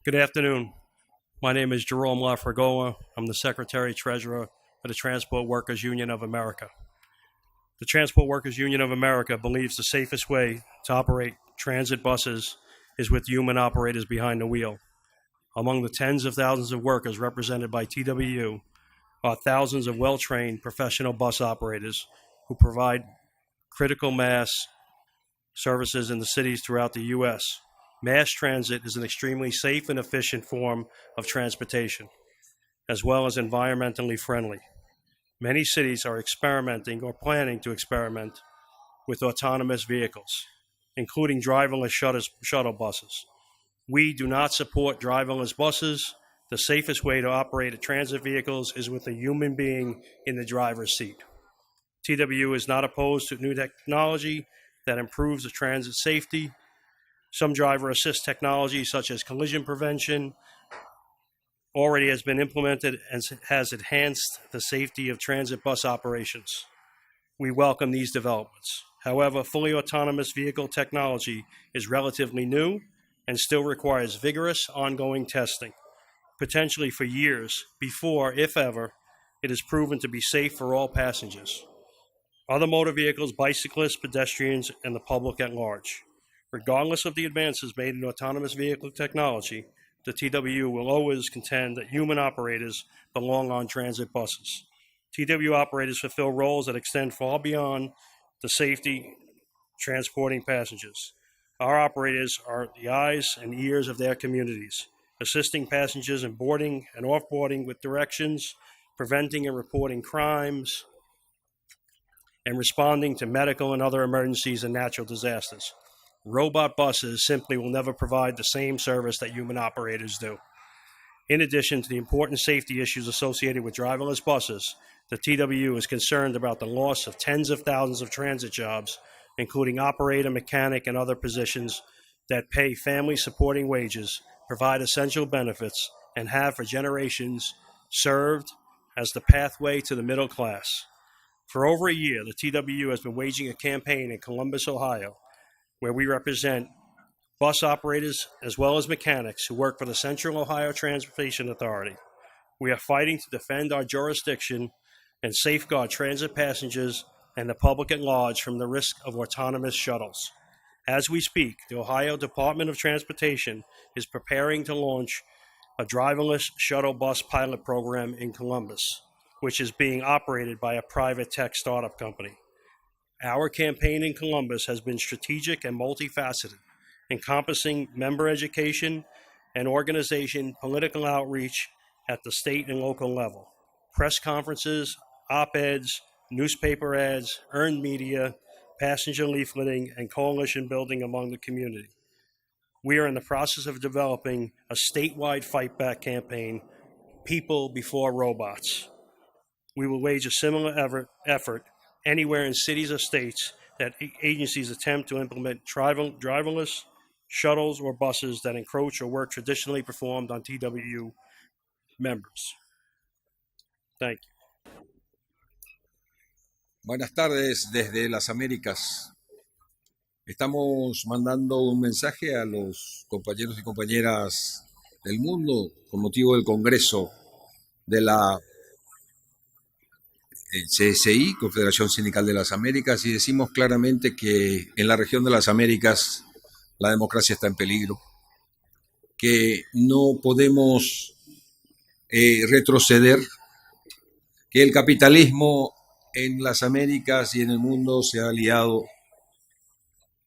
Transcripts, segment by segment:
Good afternoon. My name is Jerome Lafragola. I'm the Secretary-Treasurer of the Transport Workers Union of America. The Transport Workers Union of America believes the safest way to operate transit buses is with human operators behind the wheel. Among the tens of thousands of workers represented by TWU are thousands of well-trained professional bus operators who provide critical mass services in the cities throughout the U.S. Mass transit is an extremely safe and efficient form of transportation, as well as environmentally friendly. Many cities are experimenting or planning to experiment with autonomous vehicles, including driverless shuttle buses. We do not support driverless buses. The safest way to operate transit vehicles is with a human being in the driver's seat. TWU is not opposed to new technology that improves the transit safety. Some driver assist technology, such as collision prevention, already has been implemented and has enhanced the safety of transit bus operations. We welcome these developments. However, fully autonomous vehicle technology is relatively new and still requires vigorous ongoing testing, potentially for years before, if ever, it is proven to be safe for all passengers, other motor vehicles, bicyclists, pedestrians, and the public at large. Regardless of the advances made in autonomous vehicle technology, the TWU will always contend that human operators belong on transit buses. TWU operators fulfill roles that extend far beyond the safety transporting passengers. Our operators are the eyes and ears of their communities, assisting passengers in boarding and off-boarding with directions, preventing and reporting crimes, and responding to medical and other emergencies and natural disasters. Robot buses simply will never provide the same service that human operators do. In addition to the important safety issues associated with driverless buses, the TWU is concerned about the loss of tens of thousands of transit jobs, including operator, mechanic, and other positions that pay family-supporting wages, provide essential benefits, and have for generations served as the pathway to the middle class. For over a year, the TWU has been waging a campaign in Columbus, Ohio, where we represent bus operators as well as mechanics who work for the Central Ohio Transportation Authority. We are fighting to defend our jurisdiction and safeguard transit passengers and the public at large from the risk of autonomous shuttles. As we speak, the Ohio Department of Transportation is preparing to launch a driverless shuttle bus pilot program in Columbus, which is being operated by a private tech startup company. Our campaign in Columbus has been strategic and multifaceted, encompassing member education and organization, political outreach at the state and local level, press conferences, op-eds, newspaper ads, earned media, passenger leafleting, and coalition building among the community. We are in the process of developing a statewide fight back campaign, People Before Robots. We will wage a similar effort anywhere in cities or states that agencies attempt to implement driverless shuttles or buses that encroach or work traditionally performed on TWU members. Thank you. Buenas tardes desde las Américas. Estamos mandando un mensaje a los compañeros y compañeras del mundo con motivo del Congreso de la CSI, Confederación Sindical de las Américas, y decimos claramente que en la región de las Américas la democracia está en peligro, que no podemos retroceder, que el capitalismo en las Américas y en el mundo se ha aliado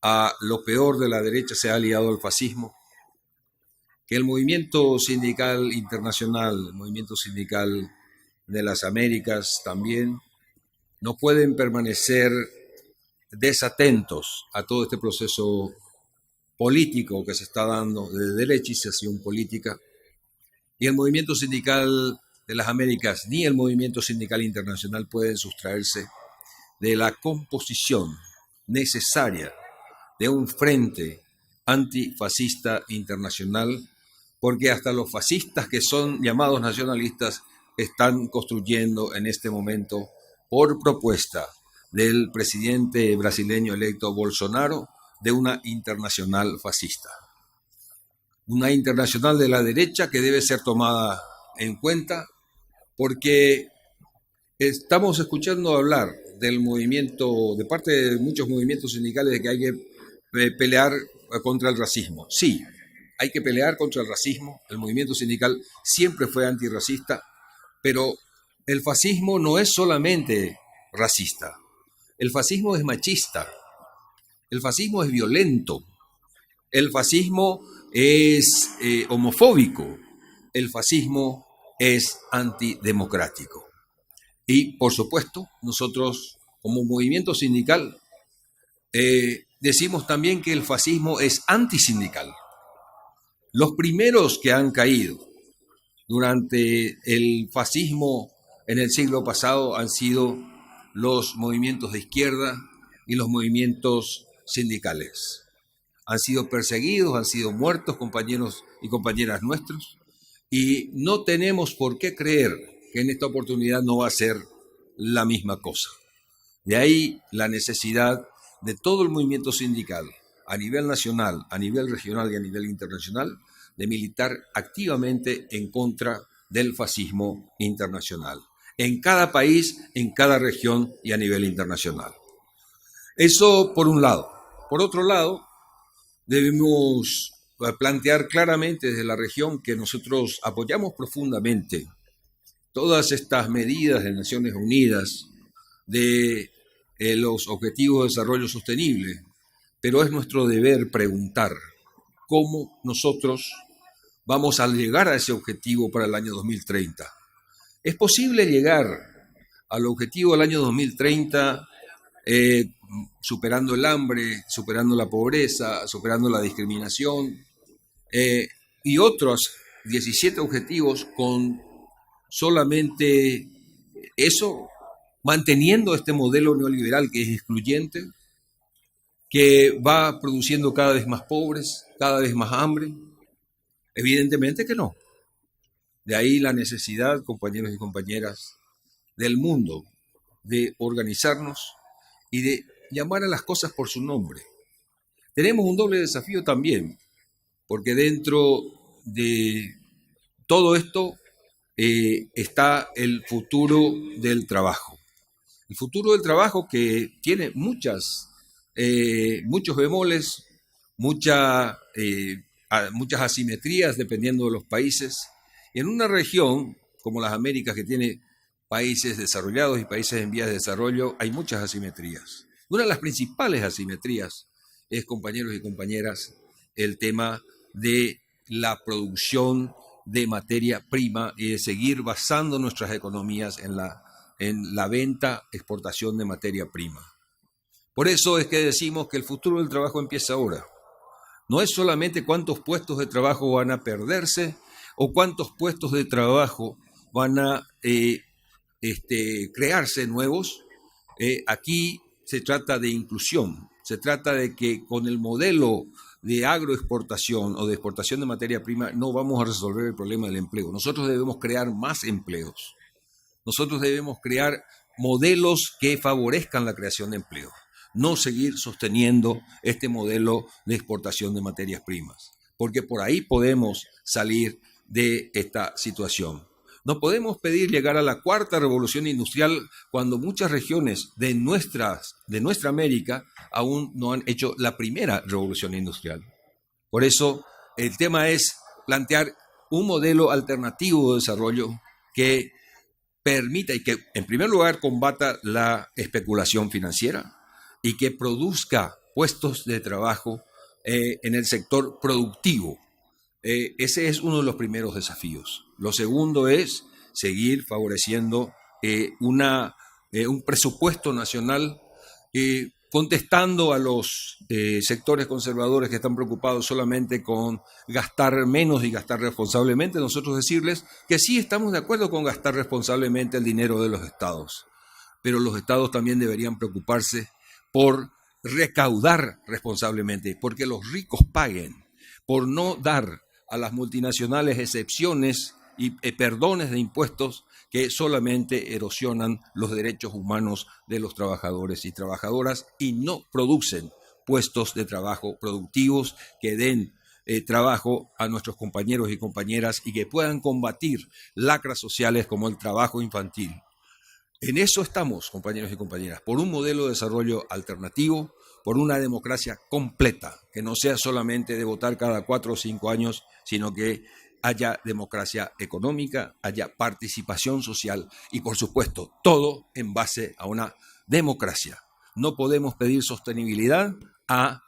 a lo peor de la derecha, se ha aliado al fascismo, que el movimiento sindical internacional, el movimiento sindical de las Américas también, no pueden permanecer desatentos a todo este proceso político que se está dando de derechización política. Y el movimiento sindical de las Américas ni el movimiento sindical internacional pueden sustraerse de la composición necesaria de un frente antifascista internacional, porque hasta los fascistas que son llamados nacionalistas están construyendo en este momento, por propuesta del presidente brasileño electo Bolsonaro, de una internacional fascista. una internacional de la derecha que debe ser tomada en cuenta, porque estamos escuchando hablar del movimiento, de parte de muchos movimientos sindicales, de que hay que pelear contra el racismo. Sí, hay que pelear contra el racismo. El movimiento sindical siempre fue antirracista, pero el fascismo no es solamente racista. El fascismo es machista. El fascismo es violento. El fascismo es homofóbico. El fascismo es antidemocrático. Y, por supuesto, nosotros, como movimiento sindical, decimos también que el fascismo es antisindical. Los primeros que han caído durante el fascismo en el siglo pasado han sido los movimientos de izquierda y los movimientos sindicales. Han sido perseguidos, han sido muertos compañeros y compañeras nuestros, y no tenemos por qué creer que en esta oportunidad no va a ser la misma cosa. De ahí la necesidad de todo el movimiento sindical, a nivel nacional, a nivel regional y a nivel internacional, de militar activamente en contra del fascismo internacional, en cada país, en cada región y a nivel internacional. Eso por un lado. Por otro lado, debemos plantear claramente desde la región que nosotros apoyamos profundamente todas estas medidas de Naciones Unidas de los Objetivos de Desarrollo Sostenible, pero es nuestro deber preguntar cómo nosotros vamos a llegar a ese objetivo para el año 2030. ¿Es posible llegar al objetivo del año 2030 superando el hambre, superando la pobreza, superando la discriminación y otros 17 objetivos con solamente eso, manteniendo este modelo neoliberal que es excluyente, que va produciendo cada vez más pobres, cada vez más hambre? Evidentemente que no. De ahí la necesidad, compañeros y compañeras, del mundo de organizarnos y de llamar a las cosas por su nombre. Tenemos un doble desafío también, porque dentro de todo esto está el futuro del trabajo. El futuro del trabajo que tiene muchos bemoles, muchas asimetrías dependiendo de los países. Y en una región como las Américas, que tiene países desarrollados y países en vías de desarrollo, hay muchas asimetrías. Una de las principales asimetrías es, compañeros y compañeras, el tema de la producción de materia prima y de seguir basando nuestras economías en la venta, exportación de materia prima. Por eso es que decimos que el futuro del trabajo empieza ahora. No es solamente cuántos puestos de trabajo van a perderse o cuántos puestos de trabajo van a crearse nuevos. Aquí se trata de inclusión, se trata de que con el modelo de agroexportación o de exportación de materia prima no vamos a resolver el problema del empleo. Nosotros debemos crear más empleos. Nosotros debemos crear modelos que favorezcan la creación de empleo, no seguir sosteniendo este modelo de exportación de materias primas, porque por ahí podemos salir de esta situación. No podemos pedir llegar a la cuarta revolución industrial cuando muchas regiones de nuestra América aún no han hecho la primera revolución industrial. Por eso el tema es plantear un modelo alternativo de desarrollo que permita y que en primer lugar combata la especulación financiera y que produzca puestos de trabajo en el sector productivo. Ese es uno de los primeros desafíos. Lo segundo es seguir favoreciendo un presupuesto nacional contestando a los sectores conservadores que están preocupados solamente con gastar menos y gastar responsablemente. Nosotros decirles que sí estamos de acuerdo con gastar responsablemente el dinero de los estados, pero los estados también deberían preocuparse por recaudar responsablemente, porque los ricos paguen, por no dar a las multinacionales excepciones y perdones de impuestos que solamente erosionan los derechos humanos de los trabajadores y trabajadoras y no producen puestos de trabajo productivos que den trabajo a nuestros compañeros y compañeras y que puedan combatir lacras sociales como el trabajo infantil. En eso estamos, compañeros y compañeras, por un modelo de desarrollo alternativo, por una democracia completa, que no sea solamente de votar cada 4 o 5 años, sino que haya democracia económica, haya participación social y, por supuesto, todo en base a una democracia. No podemos pedir sostenibilidad a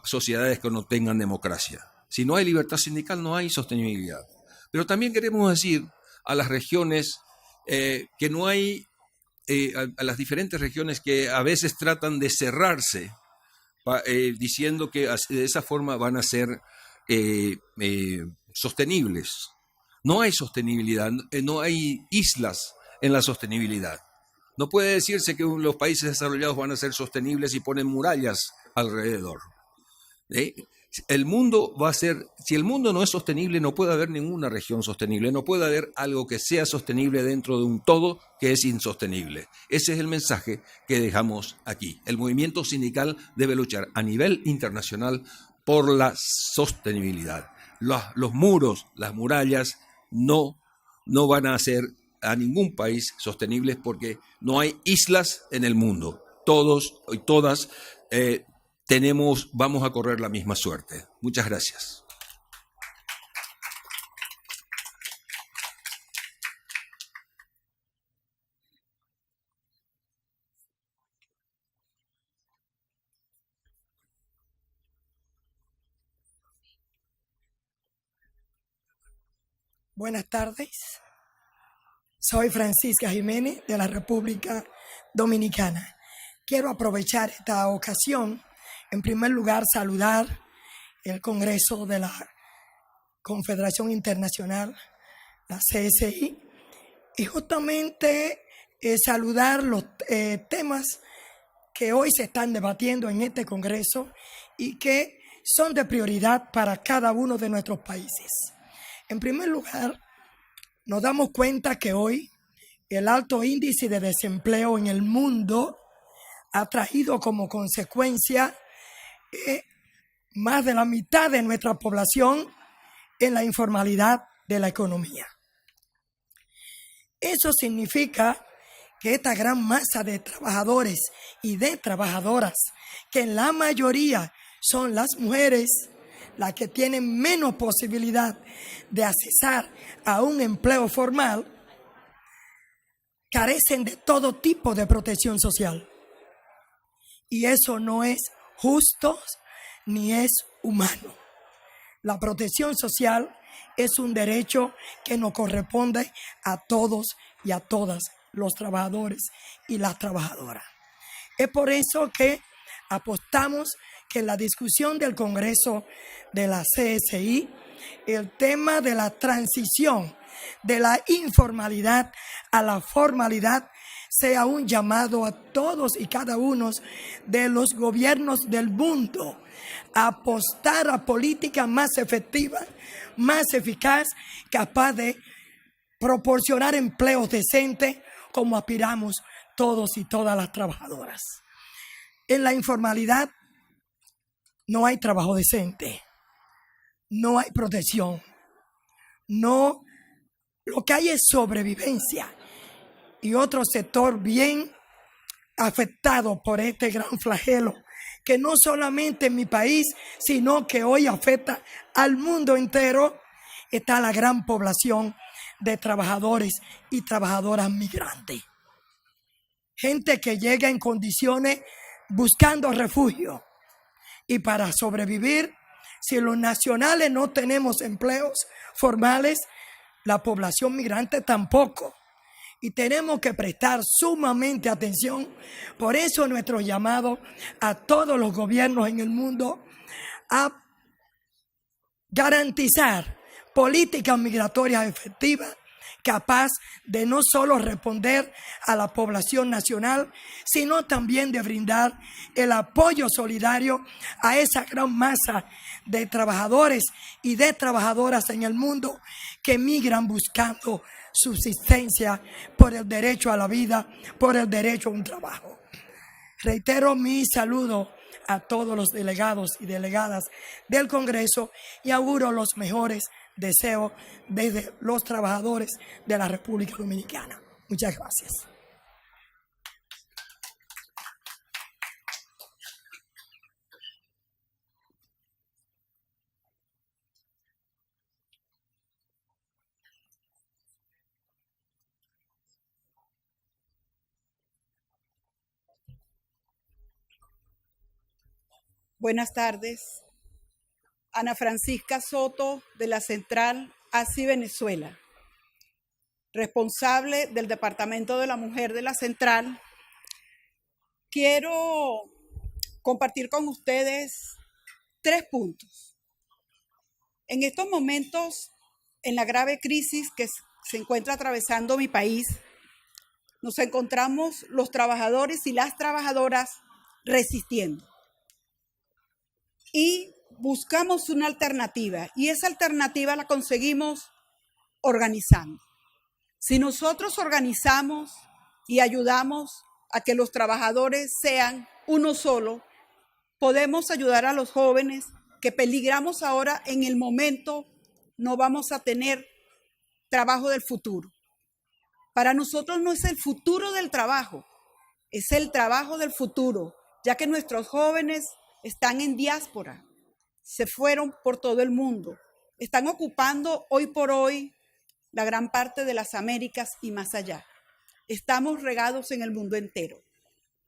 sociedades que no tengan democracia. Si no hay libertad sindical, no hay sostenibilidad. Pero también queremos decir a las regiones que no hay, a las diferentes regiones que a veces tratan de cerrarse, diciendo que de esa forma van a ser sostenibles. No hay sostenibilidad, no hay islas en la sostenibilidad. No puede decirse que los países desarrollados van a ser sostenibles y ponen murallas alrededor. El mundo va a ser, si el mundo no es sostenible, no puede haber ninguna región sostenible, no puede haber algo que sea sostenible dentro de un todo que es insostenible. Ese es el mensaje que dejamos aquí. El movimiento sindical debe luchar a nivel internacional por la sostenibilidad. Los muros, las murallas no van a hacer a ningún país sostenibles porque no hay islas en el mundo. Todos y todas vamos a correr la misma suerte. Muchas gracias. Buenas tardes. Soy Francisca Jiménez de la República Dominicana. Quiero aprovechar esta ocasión, en primer lugar, saludar el Congreso de la Confederación Internacional, la CSI, y justamente saludar los temas que hoy se están debatiendo en este Congreso y que son de prioridad para cada uno de nuestros países. En primer lugar, nos damos cuenta que hoy el alto índice de desempleo en el mundo ha traído como consecuencia más de la mitad de nuestra población en la informalidad de la economía. Eso significa que esta gran masa de trabajadores y de trabajadoras, que en la mayoría son las mujeres, las que tienen menos posibilidad de accesar a un empleo formal, carecen de todo tipo de protección social. Y eso no es justo ni es humano. La protección social es un derecho que nos corresponde a todos y a todas los trabajadores y las trabajadoras. Es por eso que apostamos que en la discusión del Congreso de la CSI, el tema de la transición de la informalidad a la formalidad sea un llamado a todos y cada uno de los gobiernos del mundo a apostar a políticas más efectivas, más eficaz, capaz de proporcionar empleos decentes como aspiramos todos y todas las trabajadoras. En la informalidad no hay trabajo decente, no hay protección, lo que hay es sobrevivencia y otro sector bien afectado por este gran flagelo que no solamente en mi país, sino que hoy afecta al mundo entero, está la gran población de trabajadores y trabajadoras migrantes. Gente que llega en condiciones buscando refugio. Y para sobrevivir, si los nacionales no tenemos empleos formales, la población migrante tampoco. Y tenemos que prestar sumamente atención. Por eso nuestro llamado a todos los gobiernos en el mundo a garantizar políticas migratorias efectivas, capaz de no solo responder a la población nacional, sino también de brindar el apoyo solidario a esa gran masa de trabajadores y de trabajadoras en el mundo que migran buscando subsistencia por el derecho a la vida, por el derecho a un trabajo. Reitero mi saludo a todos los delegados y delegadas del Congreso y auguro los mejores deseos desde los trabajadores de la República Dominicana. Muchas gracias. Buenas tardes. Ana Francisca Soto, de la Central ASI Venezuela, responsable del Departamento de la Mujer de la Central. Quiero compartir con ustedes 3 puntos. En estos momentos, en la grave crisis que se encuentra atravesando mi país, nos encontramos los trabajadores y las trabajadoras resistiendo. Y buscamos una alternativa, y esa alternativa la conseguimos organizando. Si nosotros organizamos y ayudamos a que los trabajadores sean uno solo, podemos ayudar a los jóvenes que peligramos ahora en el momento, no vamos a tener trabajo del futuro. Para nosotros no es el futuro del trabajo, es el trabajo del futuro, ya que nuestros jóvenes están en diáspora, se fueron por todo el mundo, están ocupando hoy por hoy la gran parte de las Américas y más allá. Estamos regados en el mundo entero.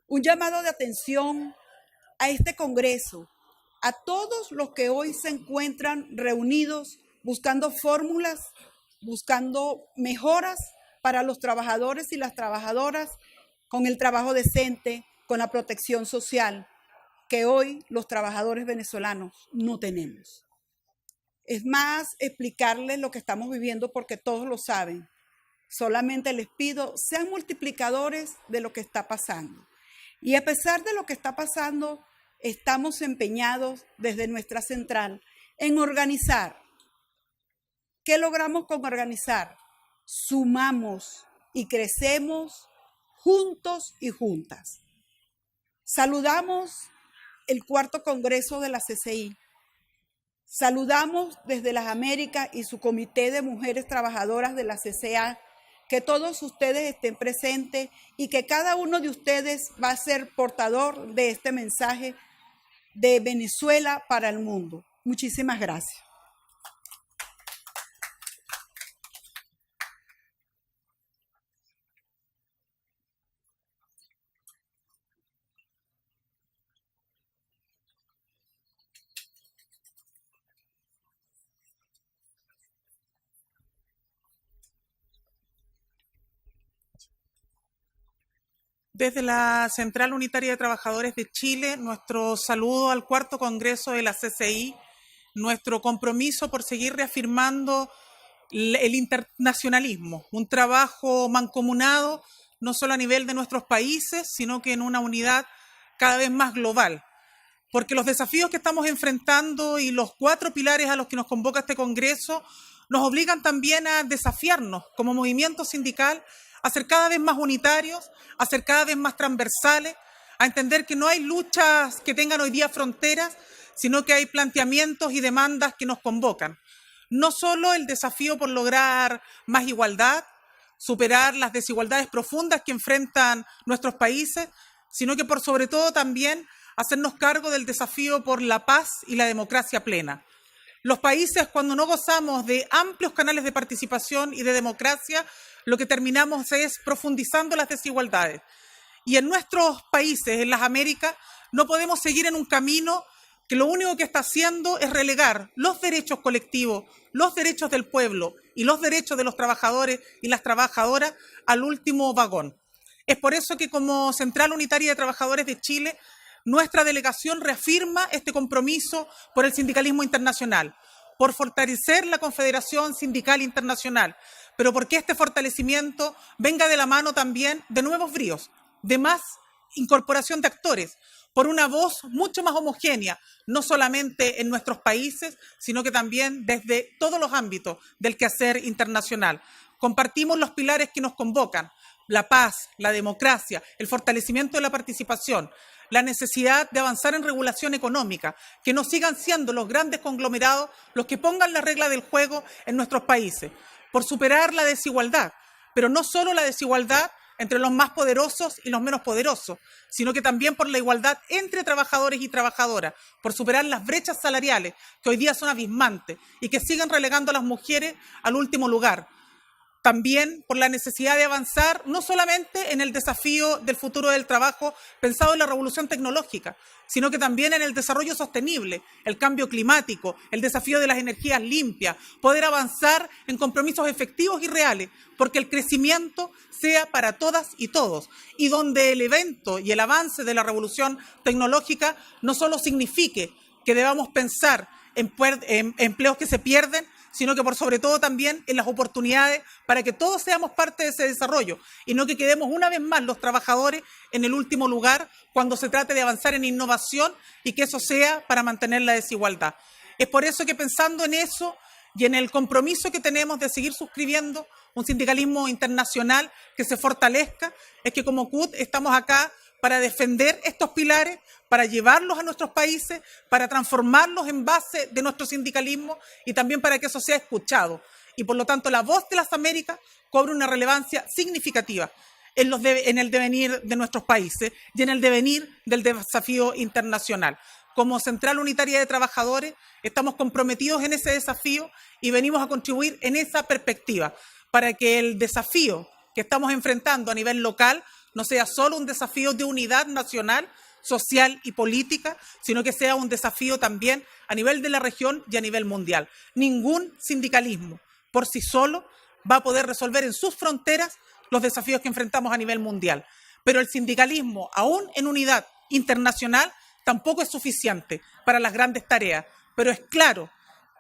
Un llamado de atención a este Congreso, a todos los que hoy se encuentran reunidos buscando fórmulas, buscando mejoras para los trabajadores y las trabajadoras con el trabajo decente, con la protección social, que hoy los trabajadores venezolanos no tenemos. Es más, explicarles lo que estamos viviendo porque todos lo saben. Solamente les pido, sean multiplicadores de lo que está pasando. Y a pesar de lo que está pasando, estamos empeñados desde nuestra central en organizar. ¿Qué logramos con organizar? Sumamos y crecemos juntos y juntas. Saludamos el 4º Congreso de la CCI. Saludamos desde las Américas y su Comité de Mujeres Trabajadoras de la CCA, que todos ustedes estén presentes y que cada uno de ustedes va a ser portador de este mensaje de Venezuela para el mundo. Muchísimas gracias. Desde la Central Unitaria de Trabajadores de Chile, nuestro saludo al 4º Congreso de la CCI, nuestro compromiso por seguir reafirmando el internacionalismo, un trabajo mancomunado no solo a nivel de nuestros países, sino que en una unidad cada vez más global. Porque los desafíos que estamos enfrentando y los 4 pilares a los que nos convoca este Congreso nos obligan también a desafiarnos como movimiento sindical, a ser cada vez más unitarios, a ser cada vez más transversales, a entender que no hay luchas que tengan hoy día fronteras, sino que hay planteamientos y demandas que nos convocan. No solo el desafío por lograr más igualdad, superar las desigualdades profundas que enfrentan nuestros países, sino que por sobre todo también hacernos cargo del desafío por la paz y la democracia plena. Los países, cuando no gozamos de amplios canales de participación y de democracia, lo que terminamos es profundizando las desigualdades. Y en nuestros países, en las Américas, no podemos seguir en un camino que lo único que está haciendo es relegar los derechos colectivos, los derechos del pueblo y los derechos de los trabajadores y las trabajadoras al último vagón. Es por eso que como Central Unitaria de Trabajadores de Chile, nuestra delegación reafirma este compromiso por el sindicalismo internacional, por fortalecer la Confederación Sindical Internacional, pero porque este fortalecimiento venga de la mano también de nuevos bríos, de más incorporación de actores, por una voz mucho más homogénea, no solamente en nuestros países, sino que también desde todos los ámbitos del quehacer internacional. Compartimos los pilares que nos convocan, la paz, la democracia, el fortalecimiento de la participación, la necesidad de avanzar en regulación económica, que no sigan siendo los grandes conglomerados los que pongan la regla del juego en nuestros países, por superar la desigualdad, pero no solo la desigualdad entre los más poderosos y los menos poderosos, sino que también por la igualdad entre trabajadores y trabajadoras, por superar las brechas salariales que hoy día son abismantes y que siguen relegando a las mujeres al último lugar. También por la necesidad de avanzar no solamente en el desafío del futuro del trabajo pensado en la revolución tecnológica, sino que también en el desarrollo sostenible, el cambio climático, el desafío de las energías limpias, poder avanzar en compromisos efectivos y reales, porque el crecimiento sea para todas y todos, y donde el evento y el avance de la revolución tecnológica no solo signifique que debamos pensar en empleos que se pierden, sino que por sobre todo también en las oportunidades para que todos seamos parte de ese desarrollo y no que quedemos una vez más los trabajadores en el último lugar cuando se trate de avanzar en innovación y que eso sea para mantener la desigualdad. Es por eso que pensando en eso y en el compromiso que tenemos de seguir suscribiendo un sindicalismo internacional que se fortalezca, es que como CUT estamos acá para defender estos pilares, para llevarlos a nuestros países, para transformarlos en base de nuestro sindicalismo y también para que eso sea escuchado. Y por lo tanto la voz de las Américas cobra una relevancia significativa en el devenir de nuestros países y en el devenir del desafío internacional. Como Central Unitaria de Trabajadores estamos comprometidos en ese desafío y venimos a contribuir en esa perspectiva para que el desafío que estamos enfrentando a nivel local no sea solo un desafío de unidad nacional, social y política, sino que sea un desafío también a nivel de la región y a nivel mundial. Ningún sindicalismo por sí solo va a poder resolver en sus fronteras los desafíos que enfrentamos a nivel mundial. Pero el sindicalismo, aún en unidad internacional, tampoco es suficiente para las grandes tareas. Pero es claro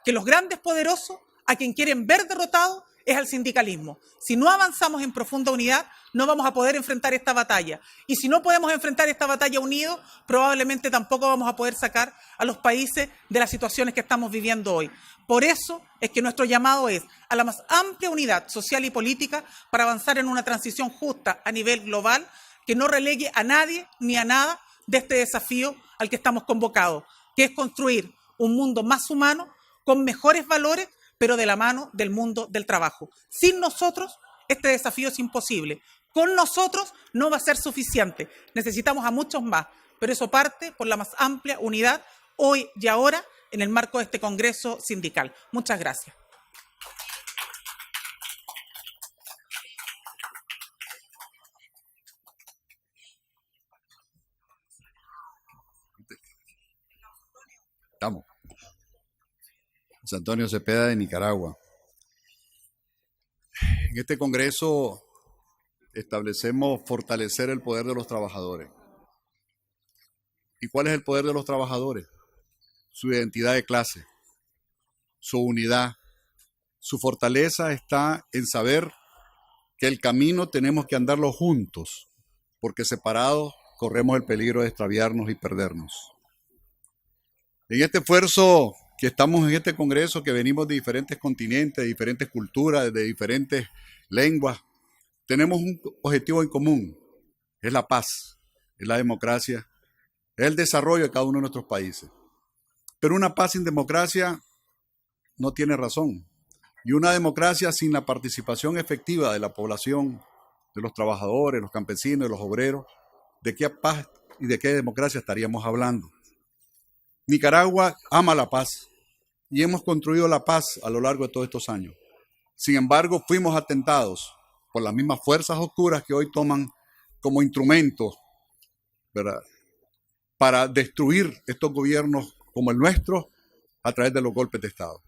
que los grandes poderosos, a quien quieren ver derrotado, es al sindicalismo. Si no avanzamos en profunda unidad, no vamos a poder enfrentar esta batalla. Y si no podemos enfrentar esta batalla unidos, probablemente tampoco vamos a poder sacar a los países de las situaciones que estamos viviendo hoy. Por eso es que nuestro llamado es a la más amplia unidad social y política para avanzar en una transición justa a nivel global que no relegue a nadie ni a nada de este desafío al que estamos convocados, que es construir un mundo más humano, con mejores valores, pero de la mano del mundo del trabajo. Sin nosotros, este desafío es imposible. Con nosotros no va a ser suficiente. Necesitamos a muchos más, pero eso parte por la más amplia unidad hoy y ahora en el marco de este Congreso Sindical. Muchas gracias. Estamos. José Antonio Cepeda de Nicaragua. En este Congreso establecemos fortalecer el poder de los trabajadores. ¿Y cuál es el poder de los trabajadores? Su identidad de clase, su unidad, su fortaleza está en saber que el camino tenemos que andarlo juntos, porque separados corremos el peligro de extraviarnos y perdernos. En este esfuerzo que estamos en este Congreso, que venimos de diferentes continentes, de diferentes culturas, de diferentes lenguas, tenemos un objetivo en común, es la paz, es la democracia, es el desarrollo de cada uno de nuestros países. Pero una paz sin democracia no tiene razón. Y una democracia sin la participación efectiva de la población, de los trabajadores, los campesinos, de los obreros, ¿de qué paz y de qué democracia estaríamos hablando? Nicaragua ama la paz y hemos construido la paz a lo largo de todos estos años. Sin embargo, fuimos atentados por las mismas fuerzas oscuras que hoy toman como instrumentos, ¿verdad?, para destruir estos gobiernos como el nuestro a través de los golpes de Estado.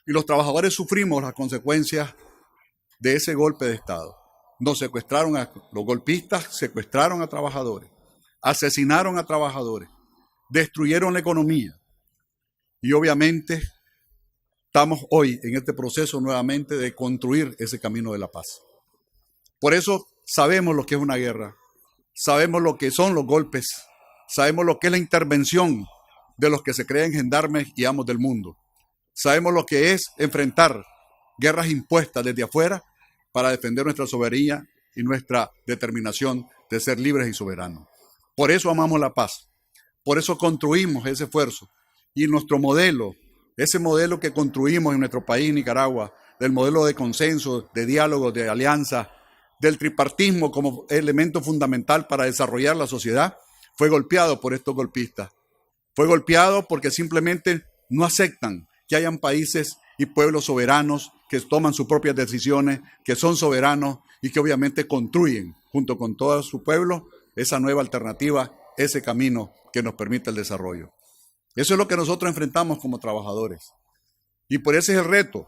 Y los trabajadores sufrimos las consecuencias de ese golpe de Estado. Nos secuestraron a los golpistas, secuestraron a trabajadores, asesinaron a trabajadores, destruyeron la economía. Y obviamente estamos hoy en este proceso nuevamente de construir ese camino de la paz. Por eso sabemos lo que es una guerra, sabemos lo que son los golpes, sabemos lo que es la intervención de los que se creen gendarmes y amos del mundo. Sabemos lo que es enfrentar guerras impuestas desde afuera para defender nuestra soberanía y nuestra determinación de ser libres y soberanos. Por eso amamos la paz, por eso construimos ese esfuerzo. Y nuestro modelo, ese modelo que construimos en nuestro país, Nicaragua, del modelo de consenso, de diálogo, de alianza, del tripartismo como elemento fundamental para desarrollar la sociedad, fue golpeado por estos golpistas. Fue golpeado porque simplemente no aceptan que hayan países y pueblos soberanos que toman sus propias decisiones, que son soberanos y que obviamente construyen junto con todo su pueblo esa nueva alternativa, ese camino que nos permite el desarrollo. Eso es lo que nosotros enfrentamos como trabajadores. Y por ese es el reto.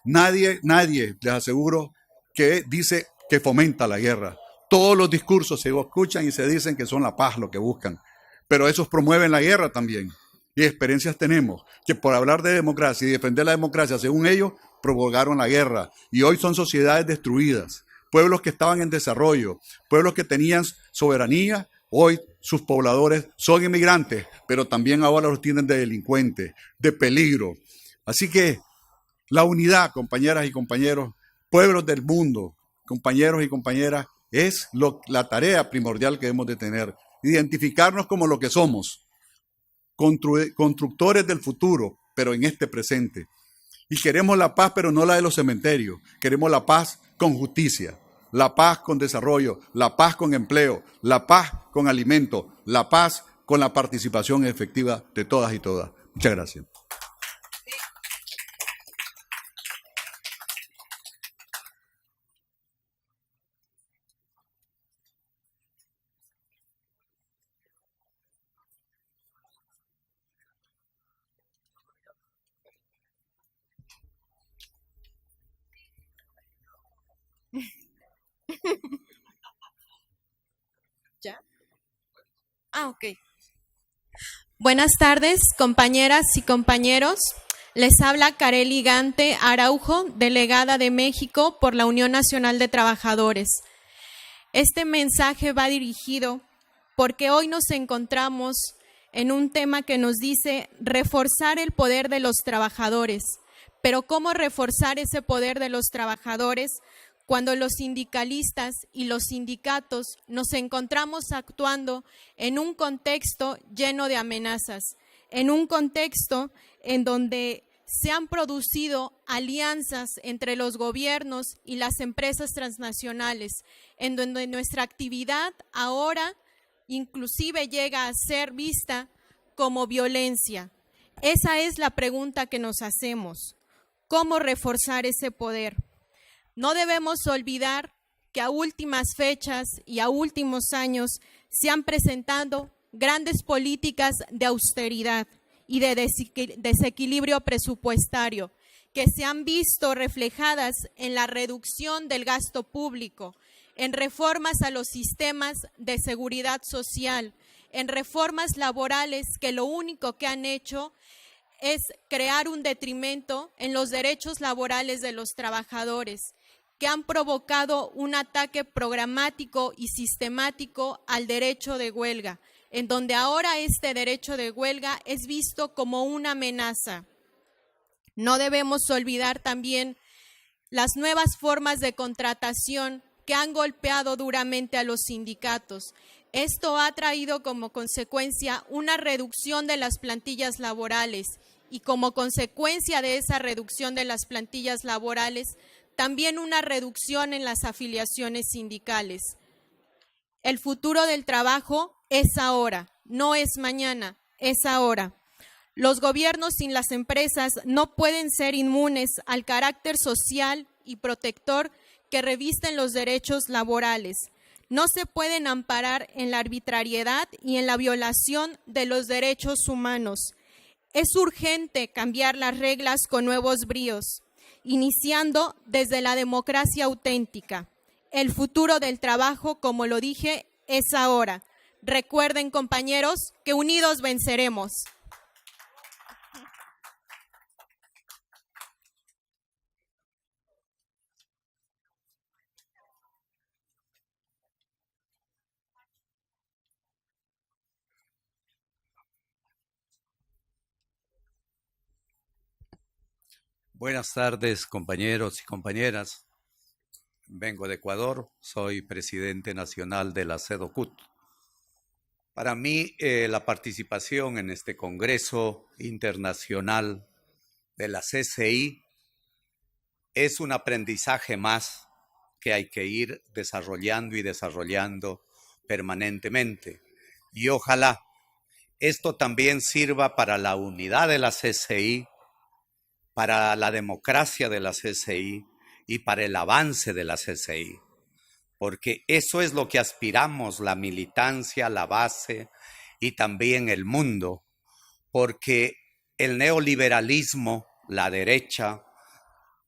Nadie, les aseguro, que dice que fomenta la guerra. Todos los discursos se escuchan y se dicen que son la paz lo que buscan. Pero esos promueven la guerra también. Y experiencias tenemos que por hablar de democracia y defender la democracia, según ellos, provocaron la guerra. Y hoy son sociedades destruidas. Pueblos que estaban en desarrollo, pueblos que tenían soberanía, hoy sus pobladores son inmigrantes, pero también ahora los tienen de delincuentes, de peligro. Así que la unidad, compañeras y compañeros, pueblos del mundo, compañeros y compañeras, es la tarea primordial que debemos de tener. Identificarnos como lo que somos, constructores del futuro, pero en este presente. Y queremos la paz, pero no la de los cementerios. Queremos la paz con justicia, la paz con desarrollo, la paz con empleo, la paz con alimento, la paz con la participación efectiva de todas y todas. Muchas gracias. ¿Ya? Ok. Buenas tardes, compañeras y compañeros. Les habla Kareli Gante Araujo, delegada de México por la Unión Nacional de Trabajadores. Este mensaje va dirigido porque hoy nos encontramos en un tema que nos dice reforzar el poder de los trabajadores. Pero ¿cómo reforzar ese poder de los trabajadores cuando los sindicalistas y los sindicatos nos encontramos actuando en un contexto lleno de amenazas, en un contexto en donde se han producido alianzas entre los gobiernos y las empresas transnacionales, en donde nuestra actividad ahora inclusive llega a ser vista como violencia? Esa es la pregunta que nos hacemos. ¿Cómo reforzar ese poder? No debemos olvidar que a últimas fechas y a últimos años se han presentado grandes políticas de austeridad y de desequilibrio presupuestario que se han visto reflejadas en la reducción del gasto público, en reformas a los sistemas de seguridad social, en reformas laborales que lo único que han hecho es crear un detrimento en los derechos laborales de los trabajadores, que han provocado un ataque programático y sistemático al derecho de huelga, en donde ahora este derecho de huelga es visto como una amenaza. No debemos olvidar también las nuevas formas de contratación que han golpeado duramente a los sindicatos. Esto ha traído como consecuencia una reducción de las plantillas laborales y como consecuencia de esa reducción de las plantillas laborales, también una reducción en las afiliaciones sindicales. El futuro del trabajo es ahora, no es mañana, es ahora. Los gobiernos y las empresas no pueden ser inmunes al carácter social y protector que revisten los derechos laborales. No se pueden amparar en la arbitrariedad y en la violación de los derechos humanos. Es urgente cambiar las reglas con nuevos bríos, iniciando desde la democracia auténtica. El futuro del trabajo, como lo dije, es ahora. Recuerden, compañeros, que unidos venceremos. Buenas tardes, compañeros y compañeras. Vengo de Ecuador, soy presidente nacional de la CEDOCUT. Para mí, la participación en este Congreso Internacional de la CCI es un aprendizaje más que hay que ir desarrollando y desarrollando permanentemente. Y ojalá esto también sirva para la unidad de la CCI, para la democracia de la CCI y para el avance de la CCI. Porque eso es lo que aspiramos, la militancia, la base y también el mundo. Porque el neoliberalismo, la derecha,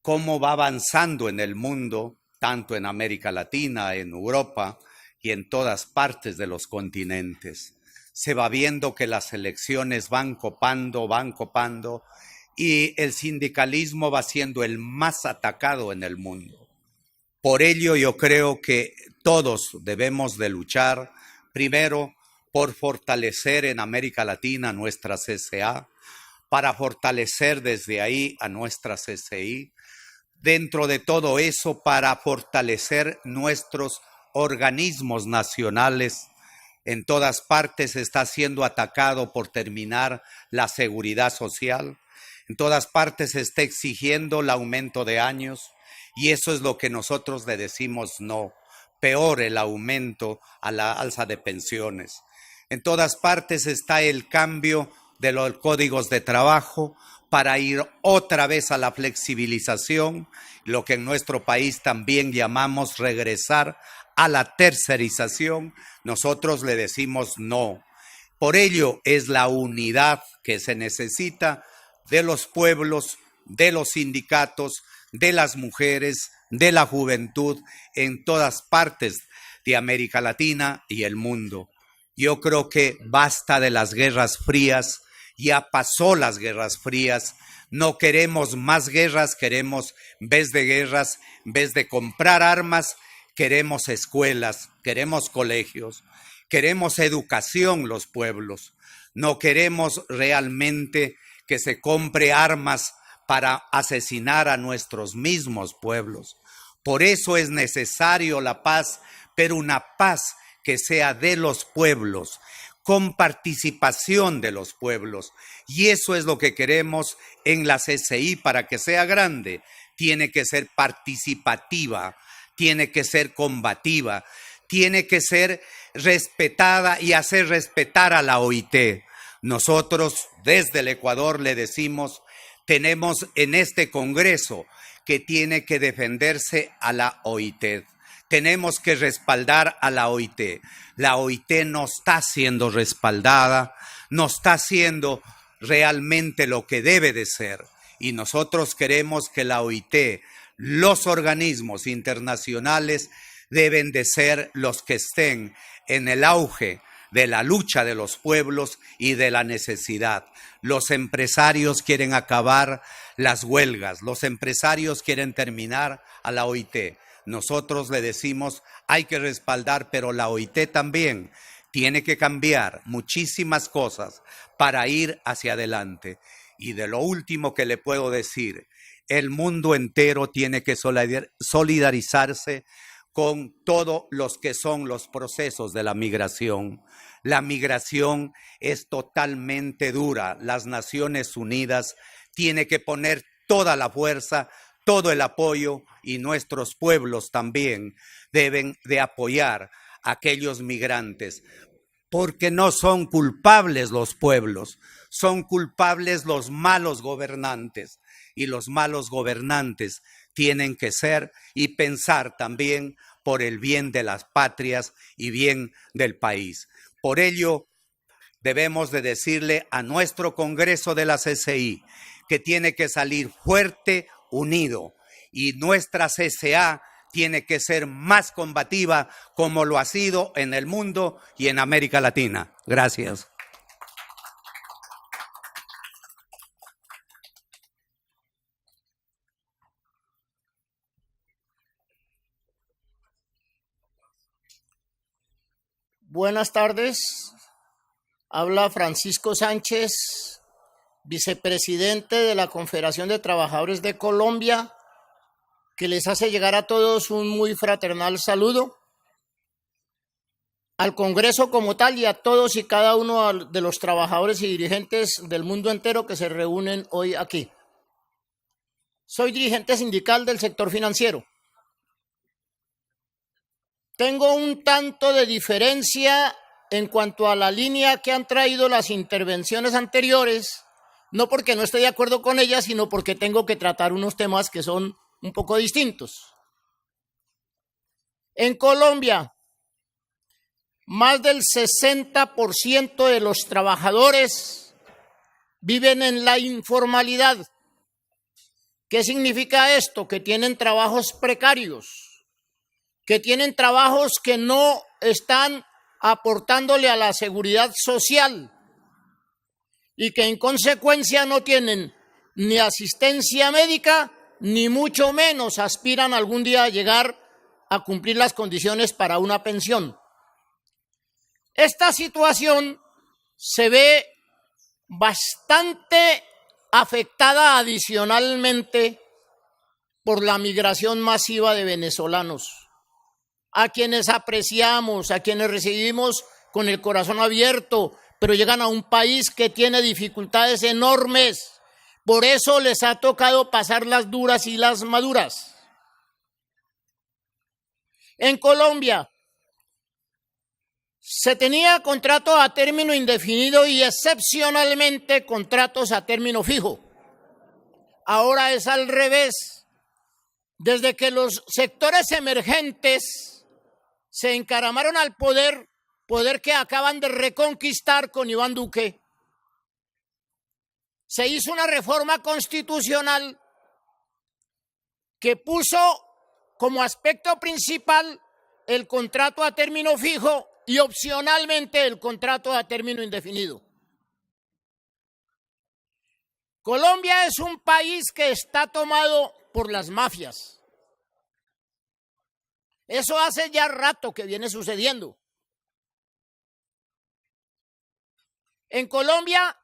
cómo va avanzando en el mundo, tanto en América Latina, en Europa y en todas partes de los continentes. Se va viendo que las elecciones van copando y el sindicalismo va siendo el más atacado en el mundo. Por ello yo creo que todos debemos de luchar, primero, por fortalecer en América Latina nuestra CCA, para fortalecer desde ahí a nuestra CCI, dentro de todo eso para fortalecer nuestros organismos nacionales. En todas partes está siendo atacado por terminar la seguridad social, en todas partes se está exigiendo el aumento de años y eso es lo que nosotros le decimos no, peor el aumento a la alza de pensiones. En todas partes está el cambio de los códigos de trabajo para ir otra vez a la flexibilización, lo que en nuestro país también llamamos regresar a la tercerización. Nosotros le decimos no. Por ello es la unidad que se necesita de los pueblos, de los sindicatos, de las mujeres, de la juventud en todas partes de América Latina y el mundo. Yo creo que basta de las guerras frías, ya pasó las guerras frías, no queremos más guerras, queremos, en vez de comprar armas, queremos escuelas, queremos colegios, queremos educación los pueblos, no queremos realmente que se compre armas para asesinar a nuestros mismos pueblos. Por eso es necesario la paz, pero una paz que sea de los pueblos, con participación de los pueblos. Y eso es lo que queremos en la CCI para que sea grande. Tiene que ser participativa, tiene que ser combativa, tiene que ser respetada y hacer respetar a la OIT. Nosotros desde el Ecuador le decimos, tenemos en este Congreso que tiene que defenderse a la OIT. Tenemos que respaldar a la OIT. La OIT no está siendo respaldada, no está haciendo realmente lo que debe de ser. Y nosotros queremos que la OIT, los organismos internacionales, deben de ser los que estén en el auge de la lucha de los pueblos y de la necesidad. Los empresarios quieren acabar las huelgas, los empresarios quieren terminar a la OIT. Nosotros le decimos, hay que respaldar, pero la OIT también tiene que cambiar muchísimas cosas para ir hacia adelante. Y de lo último que le puedo decir, el mundo entero tiene que solidarizarse con todos los que son los procesos de la migración. La migración es totalmente dura. Las Naciones Unidas tienen que poner toda la fuerza, todo el apoyo, y nuestros pueblos también deben de apoyar a aquellos migrantes, porque no son culpables los pueblos, son culpables los malos gobernantes, y los malos gobernantes tienen que ser y pensar también por el bien de las patrias y bien del país. Por ello, debemos de decirle a nuestro Congreso de la CCI que tiene que salir fuerte, unido, y nuestra CCA tiene que ser más combativa como lo ha sido en el mundo y en América Latina. Gracias. Buenas tardes. Habla Francisco Sánchez, vicepresidente de la Confederación de Trabajadores de Colombia, que les hace llegar a todos un muy fraternal saludo, al Congreso como tal y a todos y cada uno de los trabajadores y dirigentes del mundo entero que se reúnen hoy aquí. Soy dirigente sindical del sector financiero. Tengo un tanto de diferencia en cuanto a la línea que han traído las intervenciones anteriores, no porque no esté de acuerdo con ellas, sino porque tengo que tratar unos temas que son un poco distintos. En Colombia, más del 60% de los trabajadores viven en la informalidad. ¿Qué significa esto? Que tienen trabajos precarios, que tienen trabajos que no están aportándole a la seguridad social y que en consecuencia no tienen ni asistencia médica, ni mucho menos aspiran algún día a llegar a cumplir las condiciones para una pensión. Esta situación se ve bastante afectada adicionalmente por la migración masiva de venezolanos, a quienes apreciamos, a quienes recibimos con el corazón abierto, pero llegan a un país que tiene dificultades enormes. Por eso les ha tocado pasar las duras y las maduras. En Colombia se tenía contrato a término indefinido y excepcionalmente contratos a término fijo. Ahora es al revés. Desde que los sectores emergentes se encaramaron al poder que acaban de reconquistar con Iván Duque, se hizo una reforma constitucional que puso como aspecto principal el contrato a término fijo y opcionalmente el contrato a término indefinido. Colombia es un país que está tomado por las mafias. Eso hace ya rato que viene sucediendo. En Colombia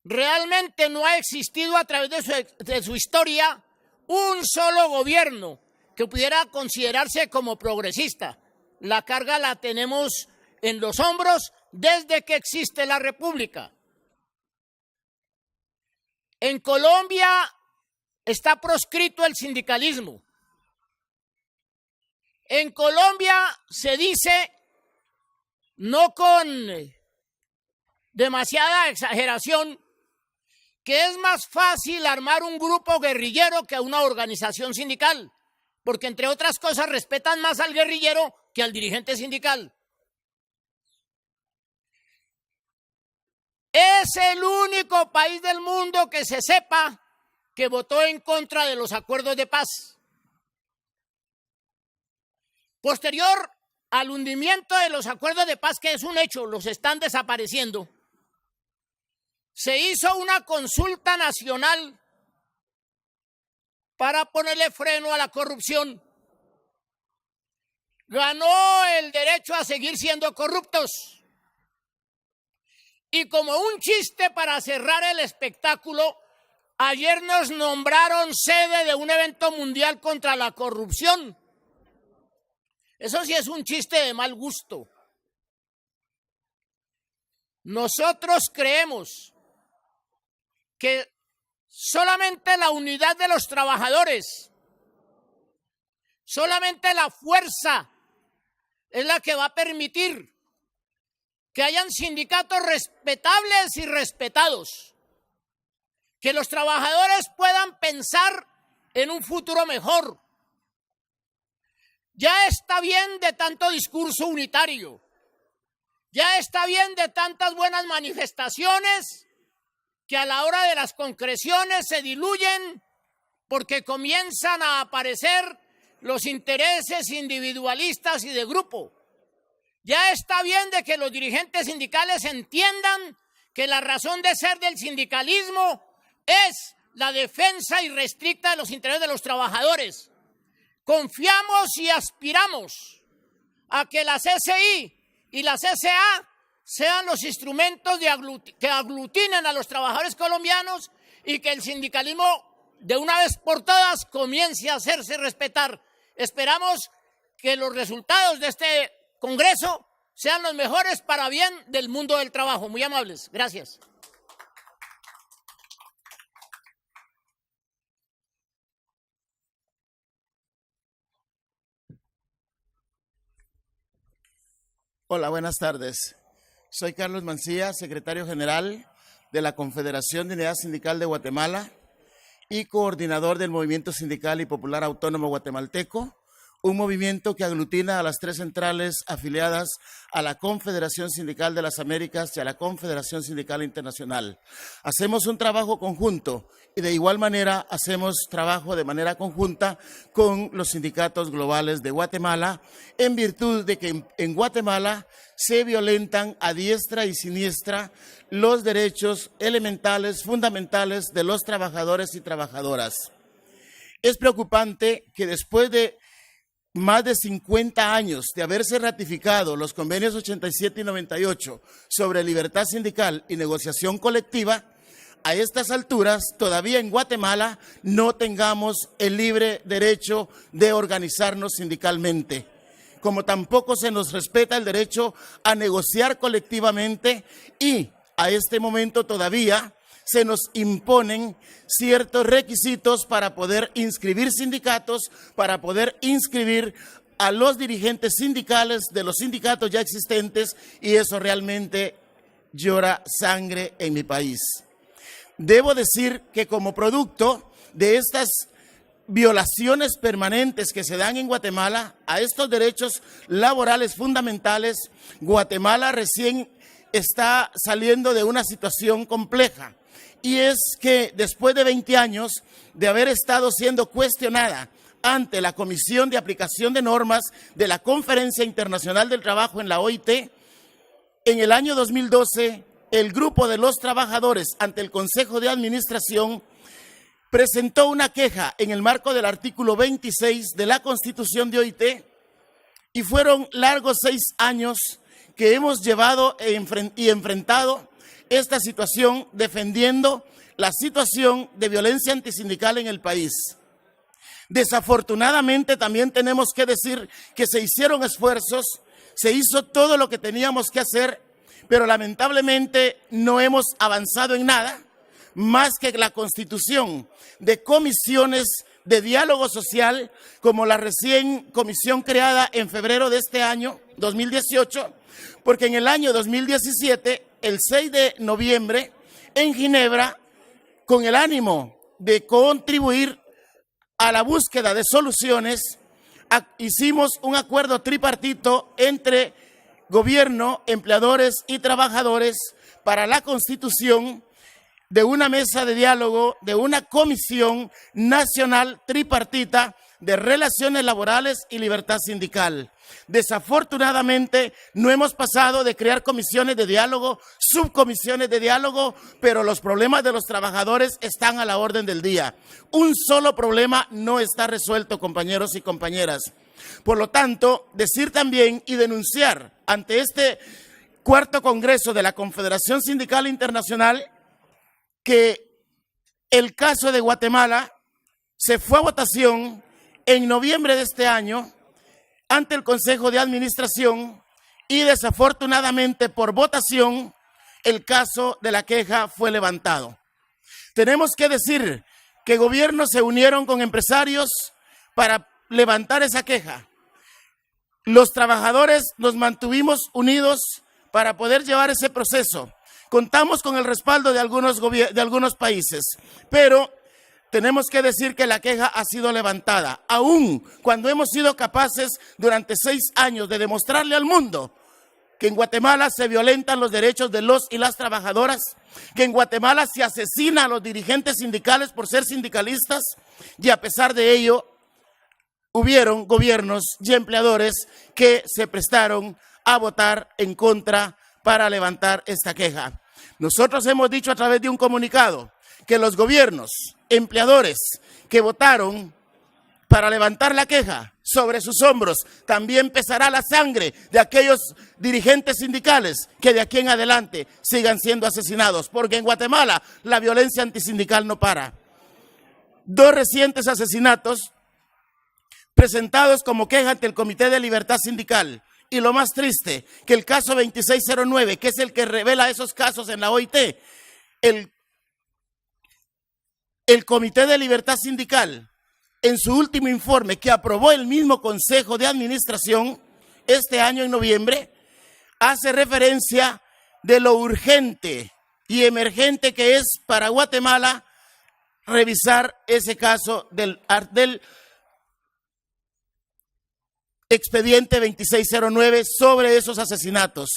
realmente no ha existido a través de su historia un solo gobierno que pudiera considerarse como progresista. La carga la tenemos en los hombros desde que existe la República. En Colombia está proscrito el sindicalismo. En Colombia se dice, no con demasiada exageración, que es más fácil armar un grupo guerrillero que una organización sindical, porque entre otras cosas respetan más al guerrillero que al dirigente sindical. Es el único país del mundo que se sepa que votó en contra de los acuerdos de paz. Posterior al hundimiento de los acuerdos de paz, que es un hecho, los están desapareciendo, se hizo una consulta nacional para ponerle freno a la corrupción. Ganó el derecho a seguir siendo corruptos. Y como un chiste para cerrar el espectáculo, ayer nos nombraron sede de un evento mundial contra la corrupción. Eso sí es un chiste de mal gusto. Nosotros creemos que solamente la unidad de los trabajadores, solamente la fuerza es la que va a permitir que hayan sindicatos respetables y respetados, que los trabajadores puedan pensar en un futuro mejor. Ya está bien de tanto discurso unitario, ya está bien de tantas buenas manifestaciones que a la hora de las concreciones se diluyen porque comienzan a aparecer los intereses individualistas y de grupo. Ya está bien de que los dirigentes sindicales entiendan que la razón de ser del sindicalismo es la defensa irrestricta de los intereses de los trabajadores. Confiamos y aspiramos a que la CCI y la CCA sean los instrumentos que aglutinen a los trabajadores colombianos y que el sindicalismo de una vez por todas comience a hacerse respetar. Esperamos que los resultados de este Congreso sean los mejores para bien del mundo del trabajo. Muy amables. Gracias. Hola, buenas tardes. Soy Carlos Mancilla, secretario general de la Confederación de Unidad Sindical de Guatemala y coordinador del Movimiento Sindical y Popular Autónomo Guatemalteco, un movimiento que aglutina a las 3 centrales afiliadas a la Confederación Sindical de las Américas y a la Confederación Sindical Internacional. Hacemos un trabajo conjunto y de igual manera hacemos trabajo de manera conjunta con los sindicatos globales de Guatemala, en virtud de que en Guatemala se violentan a diestra y siniestra los derechos elementales, fundamentales de los trabajadores y trabajadoras. Es preocupante que después de más de 50 años de haberse ratificado los convenios 87 y 98 sobre libertad sindical y negociación colectiva, a estas alturas todavía en Guatemala no tengamos el libre derecho de organizarnos sindicalmente, como tampoco se nos respeta el derecho a negociar colectivamente y a este momento todavía se nos imponen ciertos requisitos para poder inscribir sindicatos, para poder inscribir a los dirigentes sindicales de los sindicatos ya existentes, y eso realmente llora sangre en mi país. Debo decir que como producto de estas violaciones permanentes que se dan en Guatemala a estos derechos laborales fundamentales, Guatemala recién está saliendo de una situación compleja. Y es que después de 20 años de haber estado siendo cuestionada ante la Comisión de Aplicación de Normas de la Conferencia Internacional del Trabajo en la OIT, en el año 2012, el grupo de los trabajadores ante el Consejo de Administración presentó una queja en el marco del artículo 26 de la Constitución de OIT, y fueron largos 6 años que hemos llevado y enfrentado esta situación defendiendo la situación de violencia antisindical en el país. Desafortunadamente también tenemos que decir que se hicieron esfuerzos, se hizo todo lo que teníamos que hacer, pero lamentablemente no hemos avanzado en nada más que la constitución de comisiones de diálogo social, como la recién comisión creada en febrero de este año, 2018, porque en el año 2017, el 6 de noviembre, en Ginebra, con el ánimo de contribuir a la búsqueda de soluciones, hicimos un acuerdo tripartito entre gobierno, empleadores y trabajadores para la constitución de una mesa de diálogo, de una comisión nacional tripartita de relaciones laborales y libertad sindical. Desafortunadamente no hemos pasado de crear comisiones de diálogo, subcomisiones de diálogo, pero los problemas de los trabajadores están a la orden del día. Un solo problema no está resuelto, compañeros y compañeras. Por lo tanto, decir también y denunciar ante este 4º Congreso de la Confederación Sindical Internacional que el caso de Guatemala se fue a votación en noviembre de este año ante el Consejo de Administración, y desafortunadamente por votación el caso de la queja fue levantado. Tenemos que decir que gobiernos se unieron con empresarios para levantar esa queja. Los trabajadores nos mantuvimos unidos para poder llevar ese proceso. Contamos con el respaldo de algunos países, pero tenemos que decir que la queja ha sido levantada, aun cuando hemos sido capaces durante 6 años de demostrarle al mundo que en Guatemala se violentan los derechos de los y las trabajadoras, que en Guatemala se asesina a los dirigentes sindicales por ser sindicalistas, y a pesar de ello hubieron gobiernos y empleadores que se prestaron a votar en contra para levantar esta queja. Nosotros hemos dicho a través de un comunicado que los gobiernos, empleadores que votaron para levantar la queja, sobre sus hombros también pesará la sangre de aquellos dirigentes sindicales que de aquí en adelante sigan siendo asesinados, porque en Guatemala la violencia antisindical no para. 2 recientes asesinatos presentados como queja ante el Comité de Libertad Sindical. Y lo más triste, que el caso 2609, que es el que revela esos casos en la OIT, el Comité de Libertad Sindical, en su último informe que aprobó el mismo Consejo de Administración este año en noviembre, hace referencia de lo urgente y emergente que es para Guatemala revisar ese caso del expediente 2609 sobre esos asesinatos.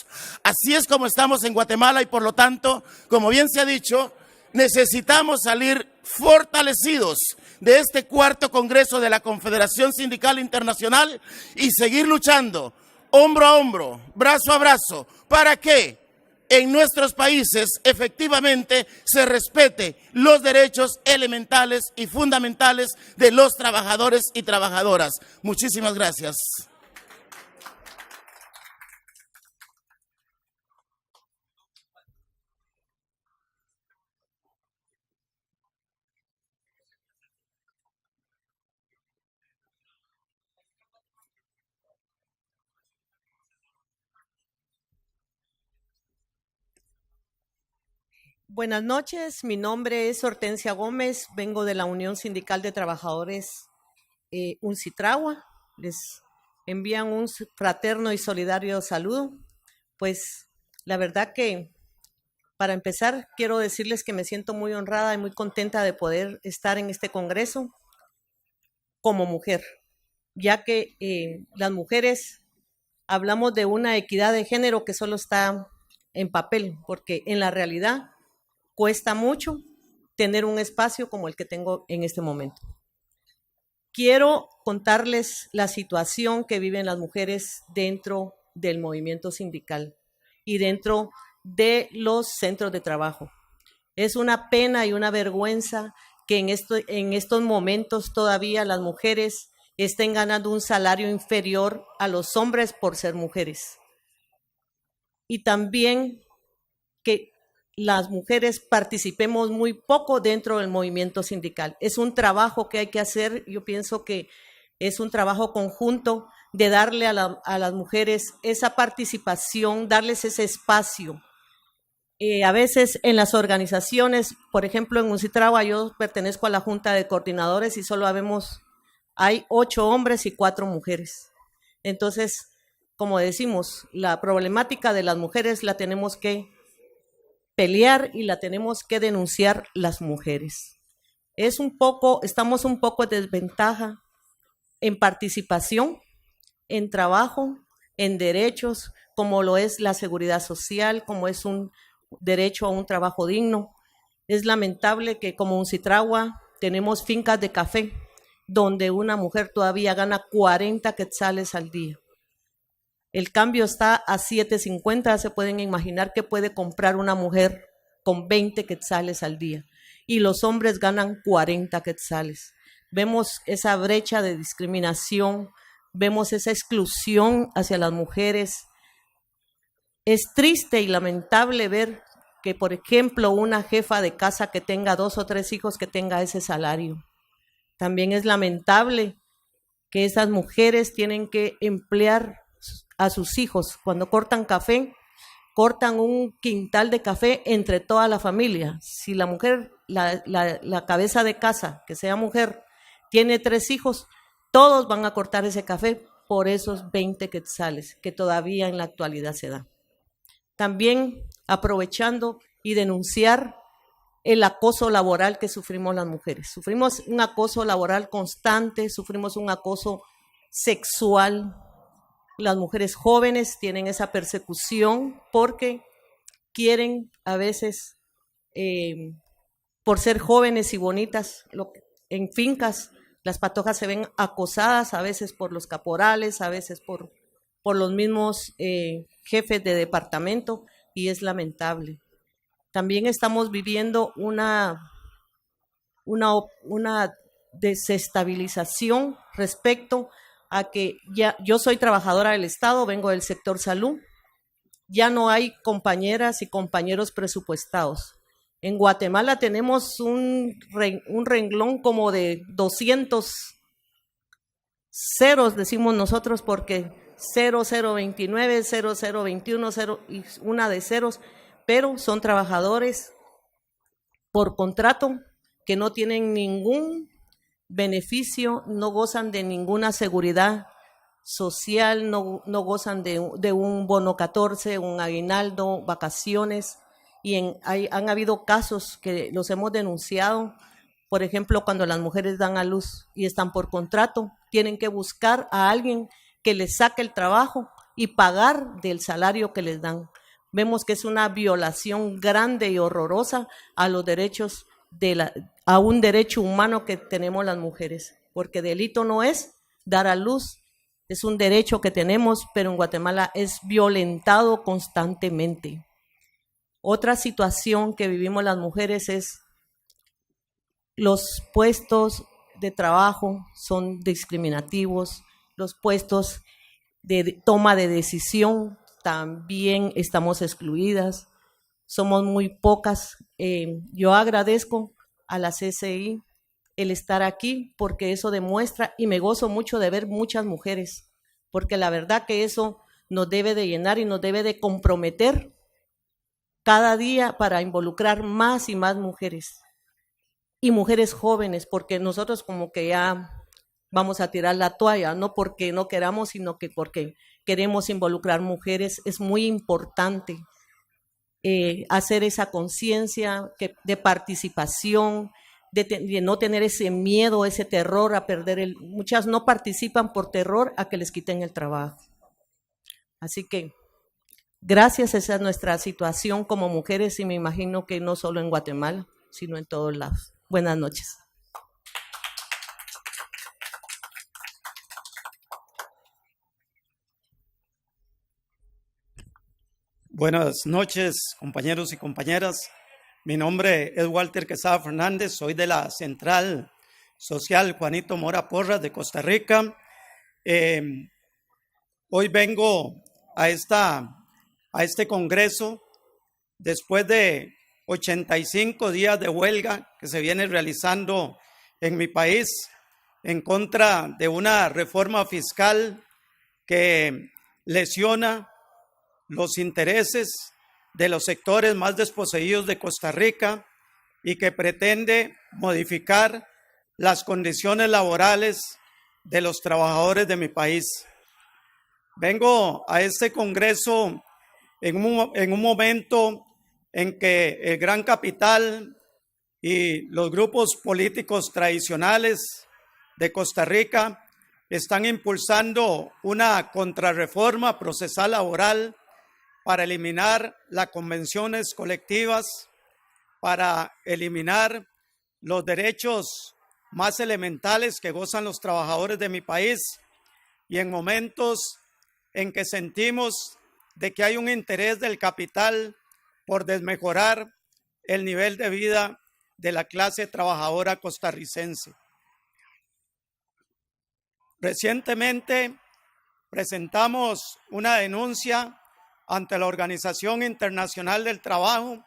Así es como estamos en Guatemala y por lo tanto, como bien se ha dicho, necesitamos salir fortalecidos de este 4º Congreso de la Confederación Sindical Internacional y seguir luchando hombro a hombro, brazo a brazo, para que en nuestros países efectivamente se respete los derechos elementales y fundamentales de los trabajadores y trabajadoras. Muchísimas gracias. Buenas noches, mi nombre es Hortensia Gómez, vengo de la Unión Sindical de Trabajadores UNCITRAGUA. Les envían un fraterno y solidario saludo. Pues la verdad que para empezar quiero decirles que me siento muy honrada y muy contenta de poder estar en este congreso como mujer, ya que las mujeres hablamos de una equidad de género que solo está en papel, porque en la realidad cuesta mucho tener un espacio como el que tengo en este momento. Quiero contarles la situación que viven las mujeres dentro del movimiento sindical y dentro de los centros de trabajo. Es una pena y una vergüenza que en estos momentos todavía las mujeres estén ganando un salario inferior a los hombres por ser mujeres. Y también que las mujeres participemos muy poco dentro del movimiento sindical. Es un trabajo que hay que hacer, yo pienso que es un trabajo conjunto de darle a las mujeres esa participación, darles ese espacio. A veces en las organizaciones, por ejemplo en UNCITRAGUA, yo pertenezco a la Junta de Coordinadores y solo hay 8 hombres y 4 mujeres. Entonces, como decimos, la problemática de las mujeres la tenemos que pelear y la tenemos que denunciar las mujeres. Estamos un poco en desventaja en participación, en trabajo, en derechos, como lo es la seguridad social, como es un derecho a un trabajo digno. Es lamentable que como UNCITRAGUA tenemos fincas de café donde una mujer todavía gana 40 quetzales al día. El cambio está a 7.50, se pueden imaginar que puede comprar una mujer con 20 quetzales al día y los hombres ganan 40 quetzales. Vemos esa brecha de discriminación, vemos esa exclusión hacia las mujeres. Es triste y lamentable ver que, por ejemplo, una jefa de casa que tenga 2 o 3 hijos que tenga ese salario. También es lamentable que esas mujeres tienen que emplear a sus hijos. Cuando cortan café, cortan un quintal de café entre toda la familia. Si la mujer, la cabeza de casa, que sea mujer, tiene 3 hijos, todos van a cortar ese café por esos 20 quetzales que todavía en la actualidad se da. También aprovechando y denunciar el acoso laboral que sufrimos las mujeres. Sufrimos un acoso laboral constante, sufrimos un acoso sexual. Las mujeres jóvenes tienen esa persecución porque quieren a veces, por ser jóvenes y bonitas, en fincas, las patojas se ven acosadas a veces por los caporales, a veces por los mismos jefes de departamento, y es lamentable. También estamos viviendo una desestabilización respecto a que yo soy trabajadora del Estado, vengo del sector salud, ya no hay compañeras y compañeros presupuestados. En Guatemala tenemos un renglón como de 200 ceros, decimos nosotros, porque 0029, 0021, 0 y una de ceros, pero son trabajadores por contrato que no tienen ningún beneficio, no gozan de ninguna seguridad social, no gozan de un bono 14, un aguinaldo, vacaciones, y han habido casos que los hemos denunciado. Por ejemplo, cuando las mujeres dan a luz y están por contrato, tienen que buscar a alguien que les saque el trabajo y pagar del salario que les dan. Vemos que es una violación grande y horrorosa a los derechos a un derecho humano que tenemos las mujeres, porque delito no es dar a luz, es un derecho que tenemos, pero en Guatemala es violentado constantemente. Otra situación que vivimos las mujeres es los puestos de trabajo son discriminativos, los puestos de toma de decisión también estamos excluidas, somos muy pocas. Yo agradezco a la CCI el estar aquí porque eso demuestra, y me gozo mucho de ver muchas mujeres, porque la verdad que eso nos debe de llenar y nos debe de comprometer cada día para involucrar más y más mujeres. Y mujeres jóvenes, porque nosotros como que ya vamos a tirar la toalla, no porque no queramos, sino que porque queremos involucrar mujeres. Es muy importante hacer esa conciencia de participación, de no tener ese miedo, ese terror a perder muchas no participan por terror a que les quiten el trabajo. Así que gracias, esa es nuestra situación como mujeres, y me imagino que no solo en Guatemala, sino en todos lados. Buenas noches. Buenas noches, compañeros y compañeras. Mi nombre es Walter Quesada Fernández, soy de la Central Social Juanito Mora Porras de Costa Rica. Hoy vengo a este congreso después de 85 días de huelga que se viene realizando en mi país en contra de una reforma fiscal que lesiona los intereses de los sectores más desposeídos de Costa Rica y que pretende modificar las condiciones laborales de los trabajadores de mi país. Vengo a este congreso en un momento en que el gran capital y los grupos políticos tradicionales de Costa Rica están impulsando una contrarreforma procesal laboral para eliminar las convenciones colectivas, para eliminar los derechos más elementales que gozan los trabajadores de mi país, y en momentos en que sentimos de que hay un interés del capital por desmejorar el nivel de vida de la clase trabajadora costarricense. Recientemente presentamos una denuncia ante la Organización Internacional del Trabajo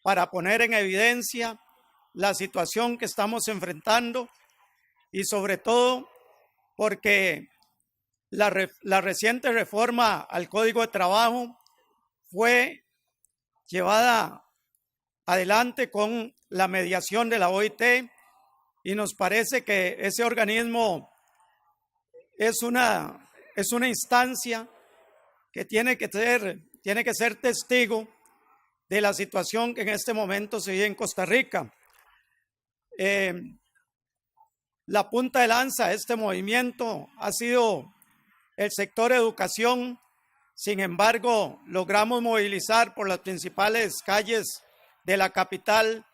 para poner en evidencia la situación que estamos enfrentando, y sobre todo porque la reciente reforma al Código de Trabajo fue llevada adelante con la mediación de la OIT, y nos parece que ese organismo es una instancia que tiene que ser testigo de la situación que en este momento se vive en Costa Rica. La punta de lanza de este movimiento ha sido el sector educación. Sin embargo, logramos movilizar por las principales calles de la capital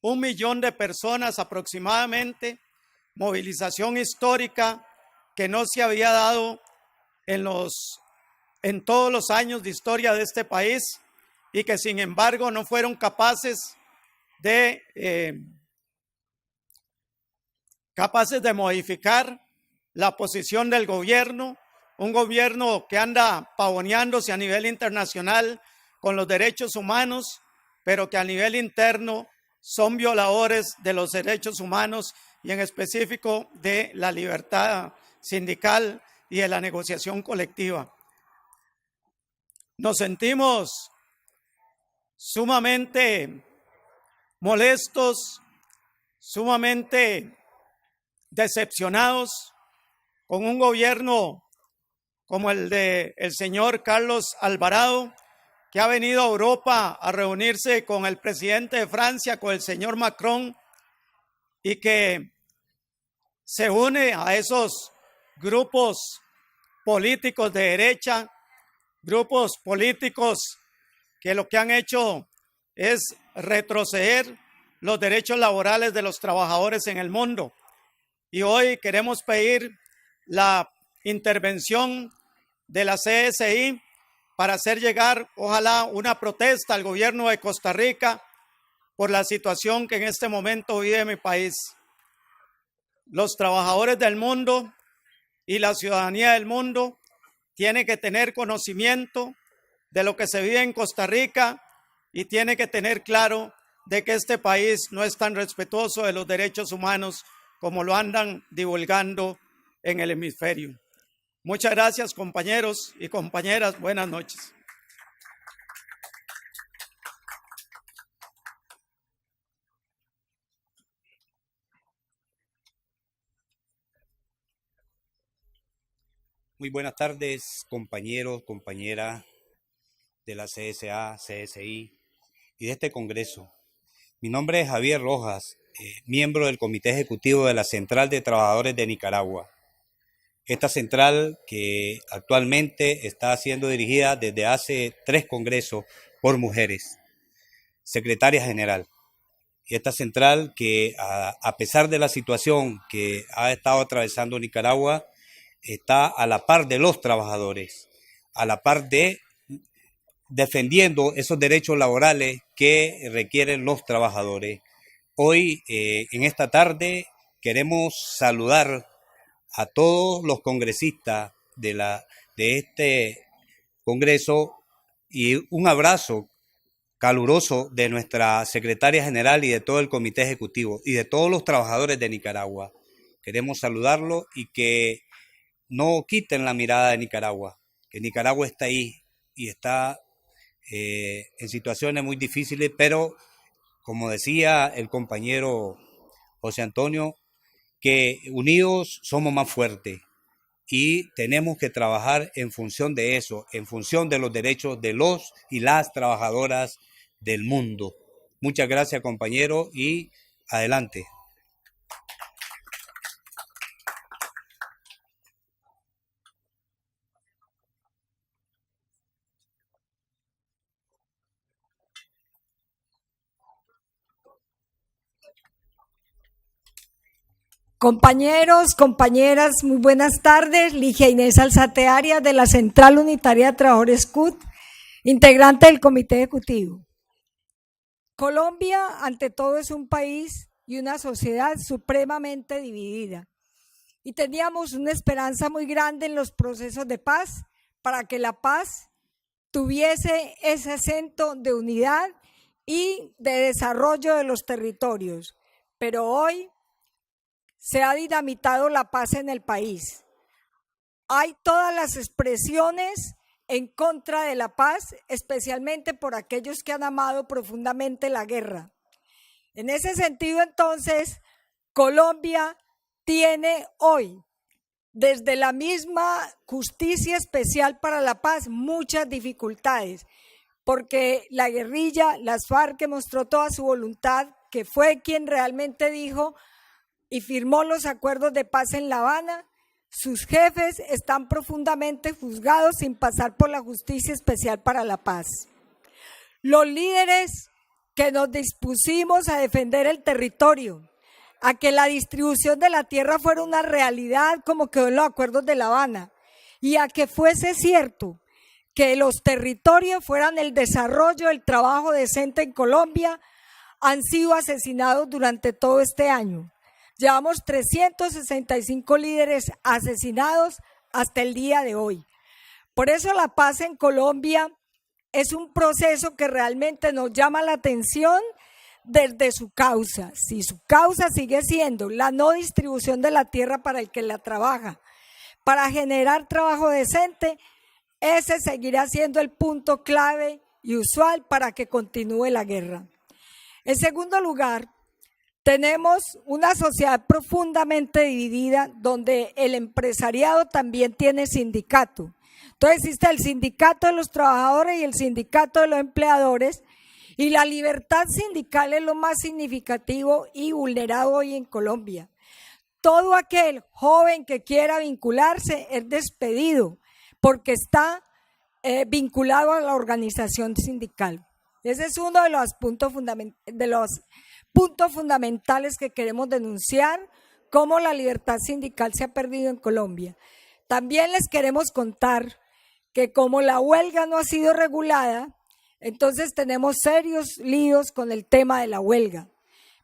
1 millón de personas aproximadamente, movilización histórica que no se había dado en todos los años de historia de este país, y que sin embargo no fueron capaces de modificar la posición del gobierno, un gobierno que anda pavoneándose a nivel internacional con los derechos humanos, pero que a nivel interno son violadores de los derechos humanos y en específico de la libertad sindical y de la negociación colectiva. Nos sentimos sumamente molestos, sumamente decepcionados con un gobierno como el de el señor Carlos Alvarado, que ha venido a Europa a reunirse con el presidente de Francia, con el señor Macron, y que se une a esos grupos políticos de derecha, grupos políticos que lo que han hecho es retroceder los derechos laborales de los trabajadores en el mundo. Y hoy queremos pedir la intervención de la CSI para hacer llegar, ojalá, una protesta al gobierno de Costa Rica por la situación que en este momento vive mi país. Los trabajadores del mundo y la ciudadanía del mundo tienen que tener conocimiento de lo que se vive en Costa Rica y tiene que tener claro de que este país no es tan respetuoso de los derechos humanos como lo andan divulgando en el hemisferio. Muchas gracias, compañeros y compañeras. Buenas noches. Muy buenas tardes, compañeros, compañeras de la CSA, CSI y de este Congreso. Mi nombre es Javier Rojas, miembro del Comité Ejecutivo de la Central de Trabajadores de Nicaragua. Esta central que actualmente está siendo dirigida desde hace 3 congresos por mujeres, secretaria general. Y esta central que a pesar de la situación que ha estado atravesando Nicaragua, está a la par de los trabajadores, a la par de defendiendo esos derechos laborales que requieren los trabajadores. Hoy, en esta tarde, queremos saludar a todos los congresistas de este Congreso y un abrazo caluroso de nuestra secretaria general y de todo el comité ejecutivo y de todos los trabajadores de Nicaragua. Queremos saludarlos y que no quiten la mirada de Nicaragua, que Nicaragua está ahí y está en situaciones muy difíciles, pero como decía el compañero José Antonio, que unidos somos más fuertes y tenemos que trabajar en función de eso, en función de los derechos de los y las trabajadoras del mundo. Muchas gracias, compañero, y adelante. Compañeros, compañeras, muy buenas tardes. Ligia Inés Alzate Arias, de la Central Unitaria de Trabajadores CUT, integrante del Comité Ejecutivo. Colombia, ante todo, es un país y una sociedad supremamente dividida. Y teníamos una esperanza muy grande en los procesos de paz, para que la paz tuviese ese acento de unidad y de desarrollo de los territorios. Pero hoy se ha dinamitado la paz en el país. Hay todas las expresiones en contra de la paz, especialmente por aquellos que han amado profundamente la guerra. En ese sentido, entonces, Colombia tiene hoy, desde la misma Justicia Especial para la Paz, muchas dificultades, porque la guerrilla, las FARC, que mostró toda su voluntad, que fue quien realmente dijo y firmó los acuerdos de paz en La Habana, sus jefes están profundamente juzgados sin pasar por la Justicia Especial para la Paz. Los líderes que nos dispusimos a defender el territorio, a que la distribución de la tierra fuera una realidad como quedó en los acuerdos de La Habana, y a que fuese cierto que los territorios fueran el desarrollo del trabajo decente en Colombia, han sido asesinados durante todo este año. Llevamos 365 líderes asesinados hasta el día de hoy. Por eso la paz en Colombia es un proceso que realmente nos llama la atención desde su causa. Si su causa sigue siendo la no distribución de la tierra para el que la trabaja, para generar trabajo decente, ese seguirá siendo el punto clave y usual para que continúe la guerra. En segundo lugar, tenemos una sociedad profundamente dividida donde el empresariado también tiene sindicato. Entonces existe el sindicato de los trabajadores y el sindicato de los empleadores, y la libertad sindical es lo más significativo y vulnerado hoy en Colombia. Todo aquel joven que quiera vincularse es despedido porque está vinculado a la organización sindical. Ese es uno de los puntos fundamentales que queremos denunciar, cómo la libertad sindical se ha perdido en Colombia. También les queremos contar que como la huelga no ha sido regulada, entonces tenemos serios líos con el tema de la huelga.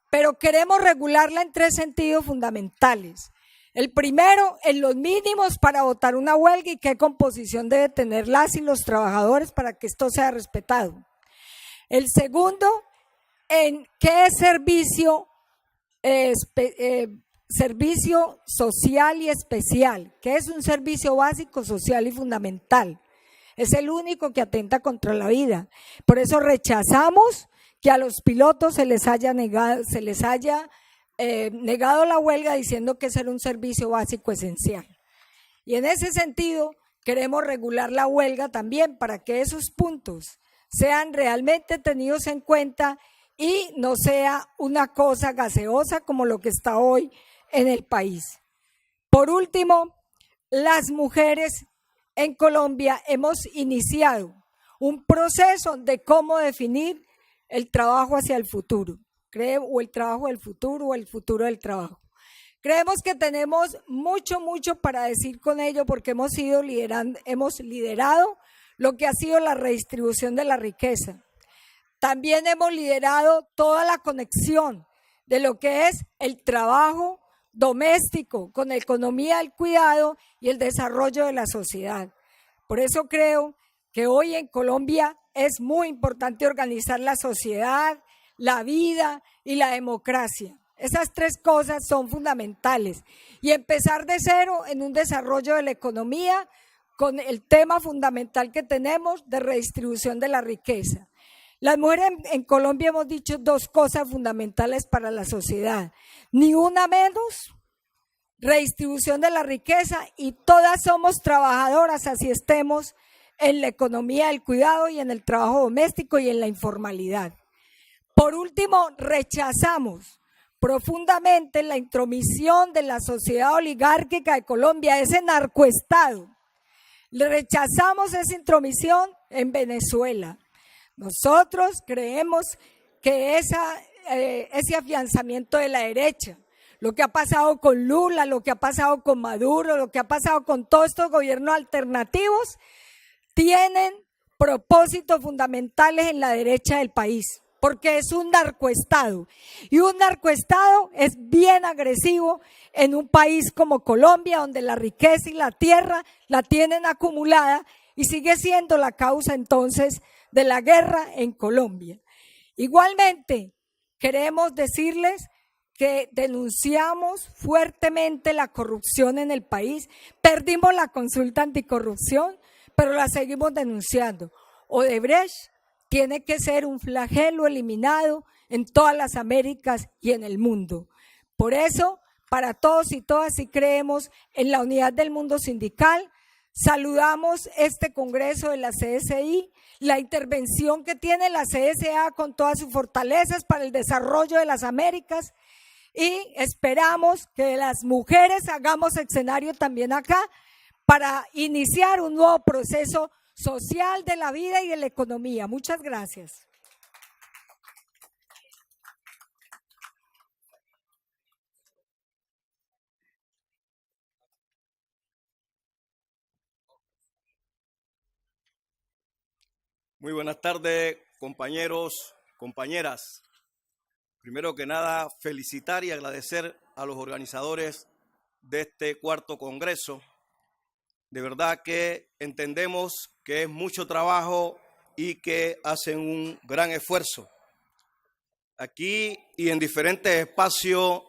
Pero queremos regularla en 3 sentidos fundamentales. El primero, en los mínimos para votar una huelga y qué composición debe tener las y los trabajadores para que esto sea respetado. El segundo, en qué es servicio social y especial, que es un servicio básico, social y fundamental. Es el único que atenta contra la vida. Por eso rechazamos que a los pilotos se les haya negado la huelga diciendo que ese era un servicio básico esencial. Y en ese sentido queremos regular la huelga también para que esos puntos sean realmente tenidos en cuenta y no sea una cosa gaseosa como lo que está hoy en el país. Por último, las mujeres en Colombia hemos iniciado un proceso de cómo definir el trabajo hacia el futuro, o el trabajo del futuro o el futuro del trabajo. Creemos que tenemos mucho para decir con ello porque hemos liderado lo que ha sido la redistribución de la riqueza. También hemos liderado toda la conexión de lo que es el trabajo doméstico con la economía del cuidado y el desarrollo de la sociedad. Por eso creo que hoy en Colombia es muy importante organizar la sociedad, la vida y la democracia. Esas 3 cosas son fundamentales y empezar de cero en un desarrollo de la economía con el tema fundamental que tenemos de redistribución de la riqueza. Las mujeres en Colombia hemos dicho 2 cosas fundamentales para la sociedad, ni una menos, redistribución de la riqueza, y todas somos trabajadoras, así estemos en la economía del cuidado y en el trabajo doméstico y en la informalidad. Por último, rechazamos profundamente la intromisión de la sociedad oligárquica de Colombia, ese narcoestado. Rechazamos esa intromisión en Venezuela. Nosotros creemos que ese afianzamiento de la derecha, lo que ha pasado con Lula, lo que ha pasado con Maduro, lo que ha pasado con todos estos gobiernos alternativos, tienen propósitos fundamentales en la derecha del país, porque es un narcoestado. Y un narcoestado es bien agresivo en un país como Colombia, donde la riqueza y la tierra la tienen acumulada y sigue siendo la causa entonces de la guerra en Colombia. Igualmente, queremos decirles que denunciamos fuertemente la corrupción en el país. Perdimos la consulta anticorrupción, pero la seguimos denunciando. Odebrecht tiene que ser un flagelo eliminado en todas las Américas y en el mundo. Por eso, para todos y todas, si creemos en la unidad del mundo sindical, saludamos este Congreso de la CSI, la intervención que tiene la CSA con todas sus fortalezas para el desarrollo de las Américas, y esperamos que las mujeres hagamos escenario también acá para iniciar un nuevo proceso social de la vida y de la economía. Muchas gracias. Muy buenas tardes, compañeros, compañeras. Primero que nada, felicitar y agradecer a los organizadores de este 4º Congreso. De verdad que entendemos que es mucho trabajo y que hacen un gran esfuerzo. Aquí y en diferentes espacios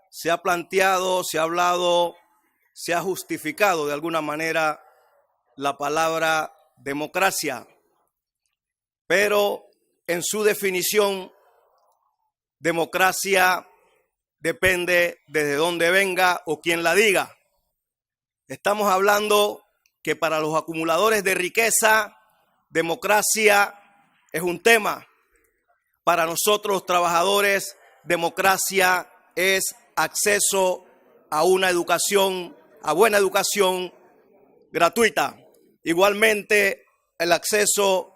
se ha planteado, se ha hablado, se ha justificado de alguna manera la palabra democracia, pero en su definición, democracia depende desde dónde venga o quién la diga. Estamos hablando que para los acumuladores de riqueza, democracia es un tema. Para nosotros los trabajadores, democracia es acceso a una educación, a buena educación gratuita. Igualmente, el acceso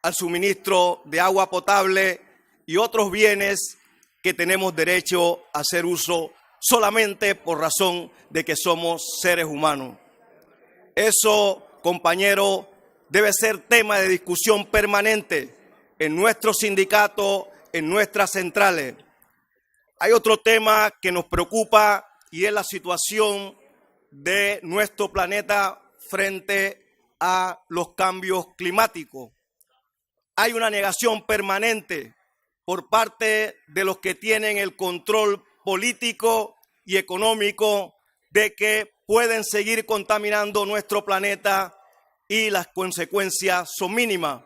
al suministro de agua potable y otros bienes que tenemos derecho a hacer uso solamente por razón de que somos seres humanos. Eso, compañero, debe ser tema de discusión permanente en nuestro sindicato, en nuestras centrales. Hay otro tema que nos preocupa y es la situación de nuestro planeta frente a los cambios climáticos. Hay una negación permanente por parte de los que tienen el control político y económico de que pueden seguir contaminando nuestro planeta y las consecuencias son mínimas,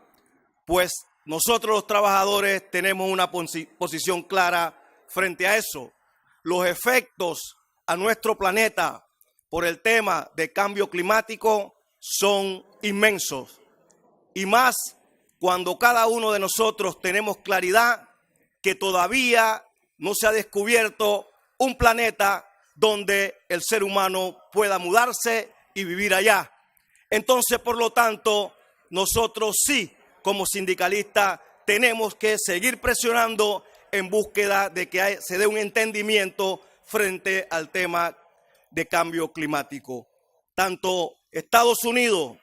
pues nosotros los trabajadores tenemos una posición clara frente a eso. Los efectos a nuestro planeta por el tema de cambio climático son inmensos, y más cuando cada uno de nosotros tenemos claridad que todavía no se ha descubierto un planeta donde el ser humano pueda mudarse y vivir allá. Entonces, por lo tanto, nosotros sí, como sindicalistas, tenemos que seguir presionando en búsqueda de que se dé un entendimiento frente al tema de cambio climático. Tanto Estados Unidos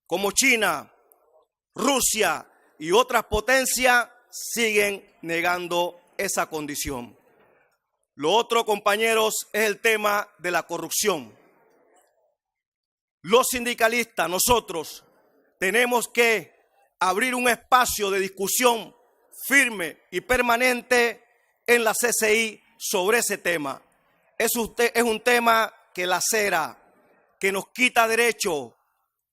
como China, Rusia y otras potencias siguen negando esa condición. Lo otro, compañeros, es el tema de la corrupción. Los sindicalistas, nosotros, tenemos que abrir un espacio de discusión firme y permanente en la CCI sobre ese tema. Es un tema que lacera, que nos quita derechos,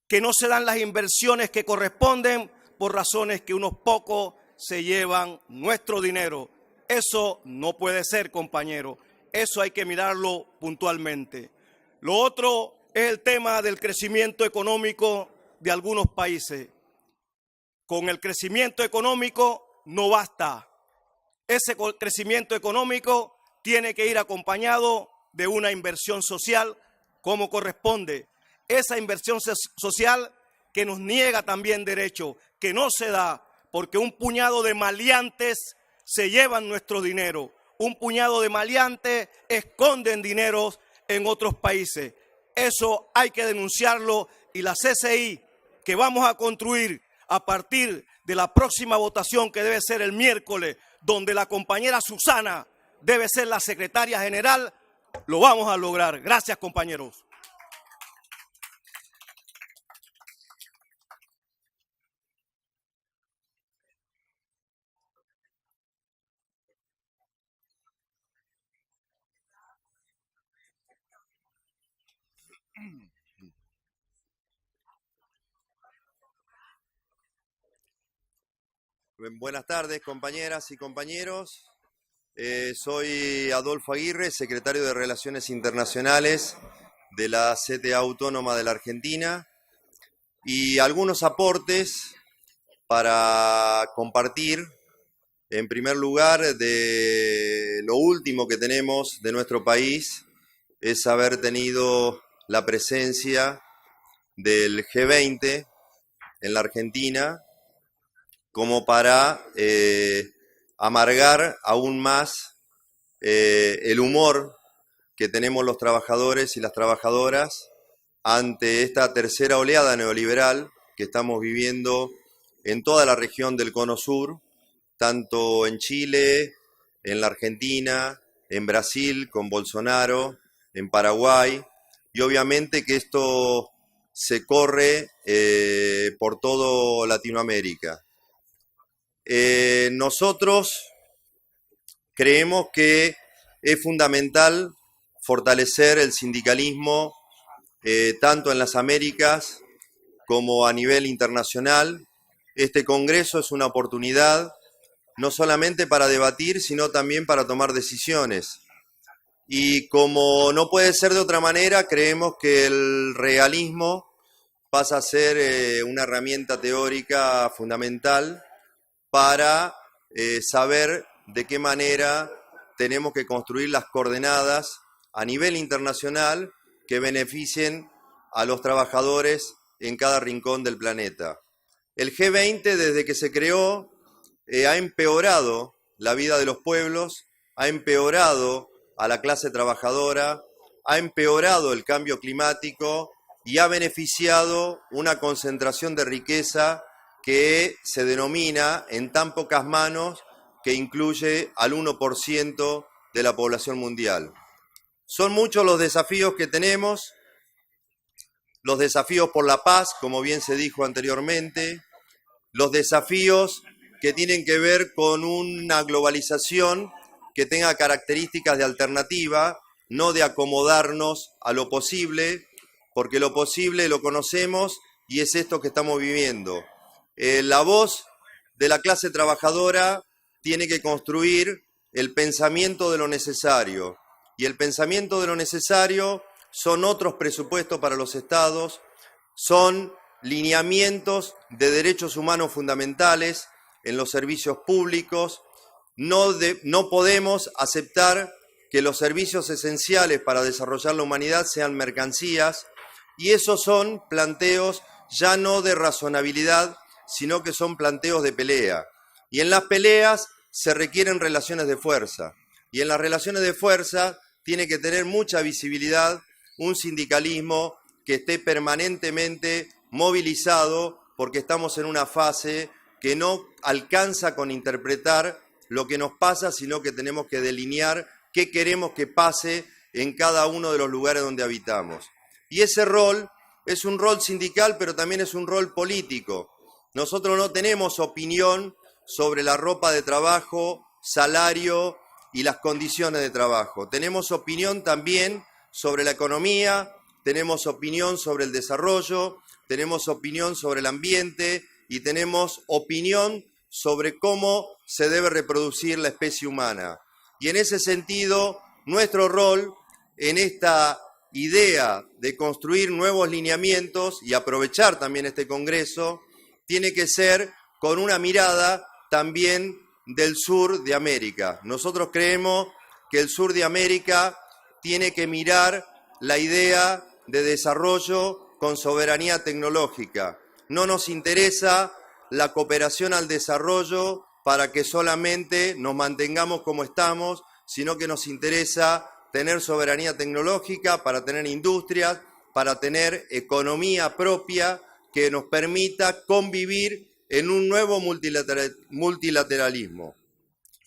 que no se dan las inversiones que corresponden por razones que unos pocos se llevan nuestro dinero. Eso no puede ser, compañero. Eso hay que mirarlo puntualmente. Lo otro es el tema del crecimiento económico de algunos países. Con el crecimiento económico no basta. Ese crecimiento económico tiene que ir acompañado de una inversión social como corresponde. Esa inversión social que nos niega también derecho, que no se da porque un puñado de maleantes se llevan nuestro dinero. Un puñado de maleantes esconden dineros en otros países. Eso hay que denunciarlo, y la CCI que vamos a construir a partir de la próxima votación, que debe ser el miércoles, donde la compañera Susana debe ser la secretaria general, lo vamos a lograr. Gracias, compañeros. Buenas tardes, compañeras y compañeros. Soy Adolfo Aguirre, secretario de Relaciones Internacionales de la CTA Autónoma de la Argentina, y algunos aportes para compartir, en primer lugar, de lo último que tenemos de nuestro país, es haber tenido la presencia del G20 en la Argentina, como para amargar aún más el humor que tenemos los trabajadores y las trabajadoras ante esta tercera oleada neoliberal que estamos viviendo en toda la región del Cono Sur, tanto en Chile, en la Argentina, en Brasil con Bolsonaro, en Paraguay, y obviamente que esto se corre por todo Latinoamérica. Nosotros creemos que es fundamental fortalecer el sindicalismo tanto en las Américas como a nivel internacional. Este Congreso es una oportunidad no solamente para debatir, sino también para tomar decisiones. Y como no puede ser de otra manera, creemos que el realismo pasa a ser una herramienta teórica fundamental para saber de qué manera tenemos que construir las coordenadas a nivel internacional que beneficien a los trabajadores en cada rincón del planeta. El G20, desde que se creó, ha empeorado la vida de los pueblos, ha empeorado a la clase trabajadora, ha empeorado el cambio climático y ha beneficiado una concentración de riqueza que se denomina en tan pocas manos que incluye al 1% de la población mundial. Son muchos los desafíos que tenemos, los desafíos por la paz, como bien se dijo anteriormente, los desafíos que tienen que ver con una globalización que tenga características de alternativa, no de acomodarnos a lo posible, porque lo posible lo conocemos y es esto que estamos viviendo. La voz de la clase trabajadora tiene que construir el pensamiento de lo necesario, y el pensamiento de lo necesario son otros presupuestos para los estados, son lineamientos de derechos humanos fundamentales en los servicios públicos. No podemos aceptar que los servicios esenciales para desarrollar la humanidad sean mercancías, y esos son planteos ya no de razonabilidad, sino que son planteos de pelea. Y en las peleas se requieren relaciones de fuerza, y en las relaciones de fuerza tiene que tener mucha visibilidad un sindicalismo que esté permanentemente movilizado, porque estamos en una fase que no alcanza con interpretar lo que nos pasa, sino que tenemos que delinear qué queremos que pase en cada uno de los lugares donde habitamos. Y ese rol es un rol sindical, pero también es un rol político. Nosotros no tenemos opinión sobre la ropa de trabajo, salario y las condiciones de trabajo. Tenemos opinión también sobre la economía, tenemos opinión sobre el desarrollo, tenemos opinión sobre el ambiente y tenemos opinión sobre cómo se debe reproducir la especie humana. Y en ese sentido, nuestro rol en esta idea de construir nuevos lineamientos y aprovechar también este Congreso, tiene que ser con una mirada también del sur de América. Nosotros creemos que el sur de América tiene que mirar la idea de desarrollo con soberanía tecnológica. No nos interesa la cooperación al desarrollo para que solamente nos mantengamos como estamos, sino que nos interesa tener soberanía tecnológica para tener industrias, para tener economía propia que nos permita convivir en un nuevo multilateralismo.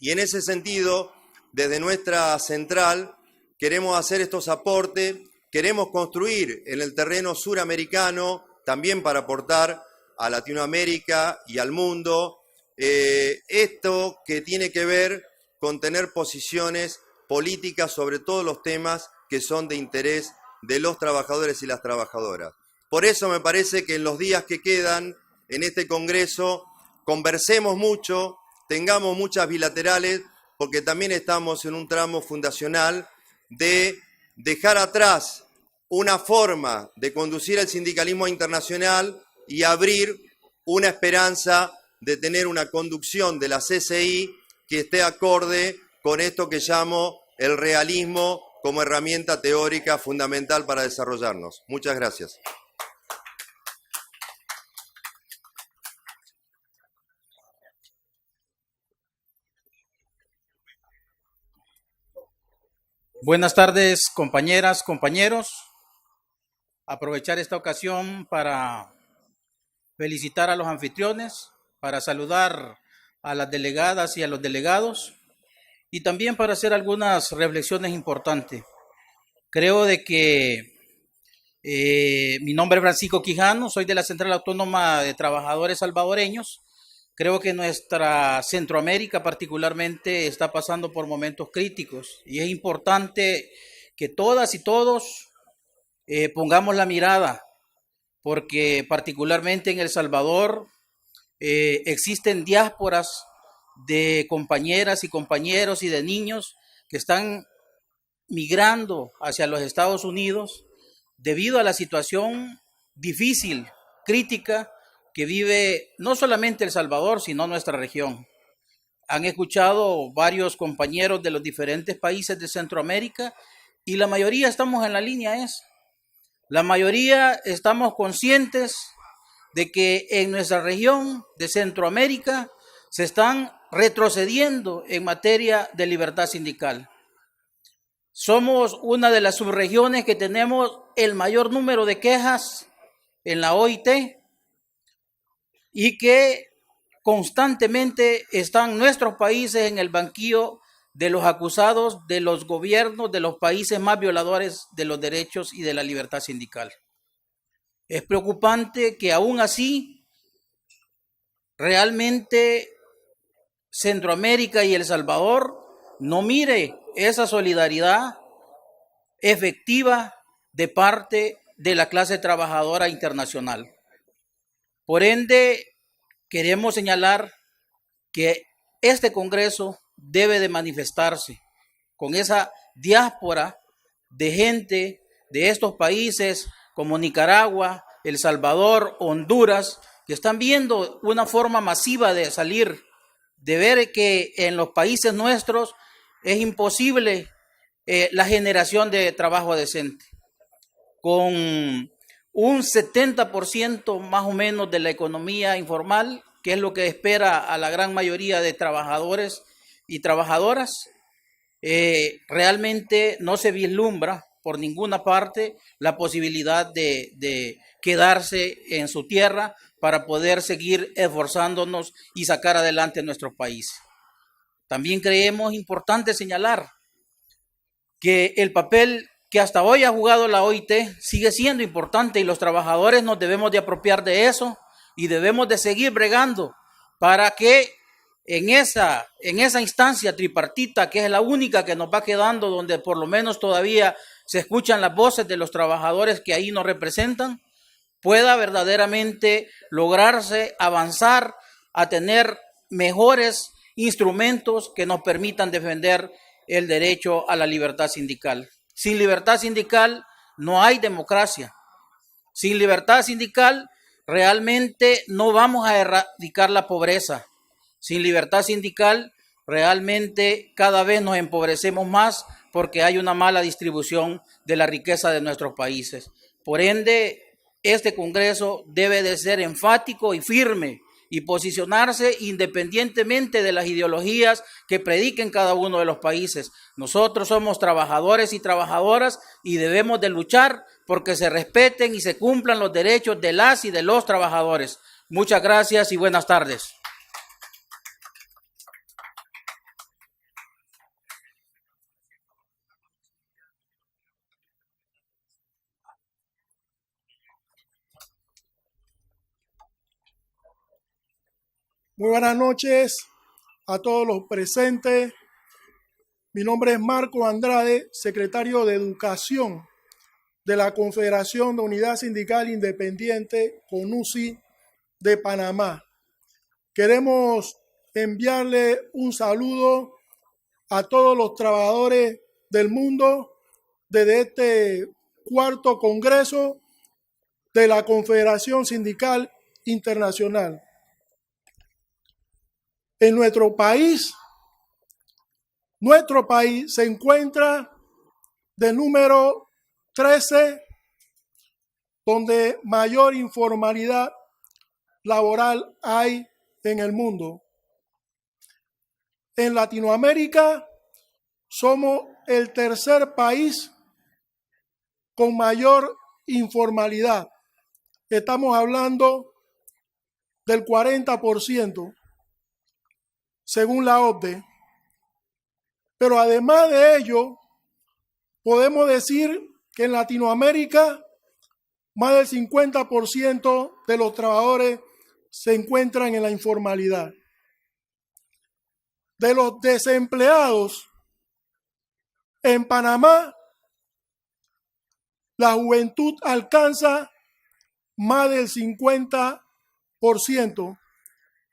Y en ese sentido, desde nuestra central, queremos hacer estos aportes, queremos construir en el terreno suramericano, también para aportar a Latinoamérica y al mundo, esto que tiene que ver con tener posiciones políticas sobre todos los temas que son de interés de los trabajadores y las trabajadoras. Por eso me parece que en los días que quedan en este Congreso conversemos mucho, tengamos muchas bilaterales, porque también estamos en un tramo fundacional de dejar atrás una forma de conducir el sindicalismo internacional y abrir una esperanza de tener una conducción de la CCI que esté acorde con esto que llamo el realismo como herramienta teórica fundamental para desarrollarnos. Muchas gracias. Buenas tardes, compañeras, compañeros. Aprovechar esta ocasión para felicitar a los anfitriones, para saludar a las delegadas y a los delegados y también para hacer algunas reflexiones importantes. Creo de que Mi nombre es Francisco Quijano, soy de la Central Autónoma de Trabajadores Salvadoreños. Creo que nuestra Centroamérica particularmente está pasando por momentos críticos y es importante que todas y todos pongamos la mirada, porque particularmente en El Salvador existen diásporas de compañeras y compañeros y de niños que están migrando hacia los Estados Unidos debido a la situación difícil, crítica, que vive no solamente El Salvador, sino nuestra región. Han escuchado varios compañeros de los diferentes países de Centroamérica y la mayoría estamos en la línea esa. La mayoría estamos conscientes de que en nuestra región de Centroamérica se están retrocediendo en materia de libertad sindical. Somos una de las subregiones que tenemos el mayor número de quejas en la OIT y que constantemente están nuestros países en el banquillo de los acusados de los gobiernos de los países más violadores de los derechos y de la libertad sindical. Es preocupante que aún así realmente Centroamérica y El Salvador no mire esa solidaridad efectiva de parte de la clase trabajadora internacional. Por ende, queremos señalar que este Congreso debe de manifestarse con esa diáspora de gente de estos países como Nicaragua, El Salvador, Honduras, que están viendo una forma masiva de salir, de ver que en los países nuestros es imposible la generación de trabajo decente. Con un 70% más o menos de la economía informal, que es lo que espera a la gran mayoría de trabajadores y trabajadoras, realmente no se vislumbra por ninguna parte la posibilidad de quedarse en su tierra para poder seguir esforzándonos y sacar adelante nuestros países. También creemos importante señalar que el papel que hasta hoy ha jugado la OIT sigue siendo importante y los trabajadores nos debemos de apropiar de eso y debemos de seguir bregando para que en esa instancia tripartita, que es la única que nos va quedando, donde por lo menos todavía se escuchan las voces de los trabajadores que ahí nos representan, pueda verdaderamente lograrse avanzar a tener mejores instrumentos que nos permitan defender el derecho a la libertad sindical. Sin libertad sindical no hay democracia. Sin libertad sindical realmente no vamos a erradicar la pobreza. Sin libertad sindical realmente cada vez nos empobrecemos más porque hay una mala distribución de la riqueza de nuestros países. Por ende, este Congreso debe de ser enfático y firme y posicionarse independientemente de las ideologías que prediquen cada uno de los países. Nosotros somos trabajadores y trabajadoras y debemos de luchar porque se respeten y se cumplan los derechos de las y de los trabajadores. Muchas gracias y buenas tardes. Muy buenas noches a todos los presentes. Mi nombre es Marco Andrade, secretario de Educación de la Confederación de Unidad Sindical Independiente, CONUSI, de Panamá. Queremos enviarle un saludo a todos los trabajadores del mundo desde este cuarto Congreso de la Confederación Sindical Internacional. En nuestro país se encuentra de número 13, donde mayor informalidad laboral hay en el mundo. En Latinoamérica somos el tercer país con mayor informalidad. Estamos hablando del 40%. Según la OCDE. Pero además de ello, podemos decir que en Latinoamérica más del 50% de los trabajadores se encuentran en la informalidad. De los desempleados en Panamá, la juventud alcanza más del 50%.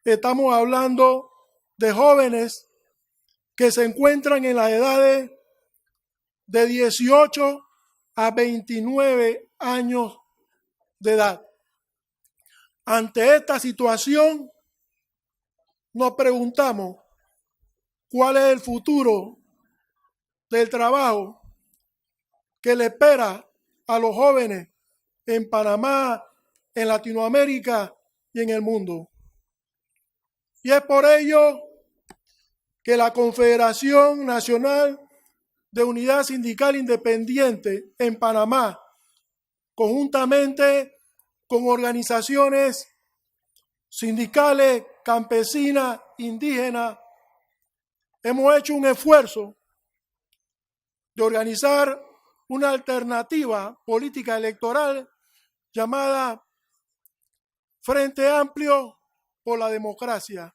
Estamos hablando de jóvenes que se encuentran en las edades de 18 a 29 años de edad. Ante esta situación, nos preguntamos cuál es el futuro del trabajo que le espera a los jóvenes en Panamá, en Latinoamérica y en el mundo. Y es por ello que la Confederación Nacional de Unidad Sindical Independiente en Panamá, conjuntamente con organizaciones sindicales, campesinas, indígenas, hemos hecho un esfuerzo de organizar una alternativa política electoral llamada Frente Amplio por la Democracia.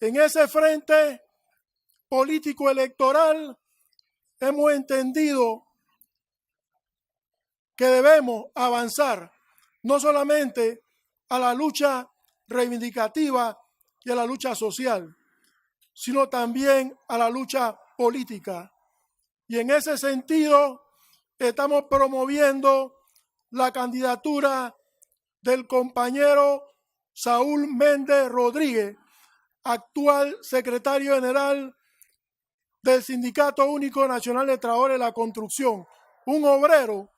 En ese frente político electoral hemos entendido que debemos avanzar no solamente a la lucha reivindicativa y a la lucha social, sino también a la lucha política. Y en ese sentido estamos promoviendo la candidatura del compañero Saúl Méndez Rodríguez, actual secretario general del Sindicato Único Nacional de Trabajadores de la Construcción, un obrero.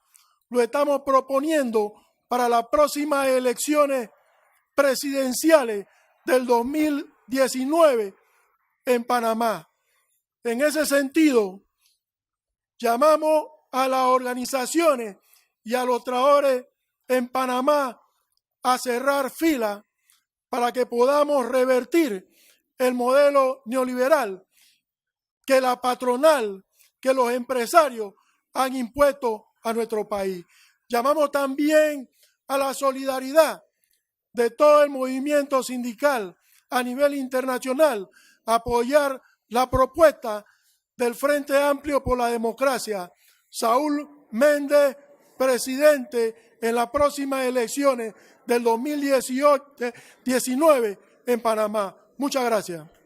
Lo estamos proponiendo para las próximas elecciones presidenciales del 2019 en Panamá. En ese sentido, llamamos a las organizaciones y a los trabajadores en Panamá a cerrar filas para que podamos revertir el modelo neoliberal que la patronal, que los empresarios han impuesto a nuestro país. Llamamos también a la solidaridad de todo el movimiento sindical a nivel internacional, a apoyar la propuesta del Frente Amplio por la Democracia. Saúl Méndez, presidente en las próximas elecciones del 2019 en Panamá. Muchas gracias.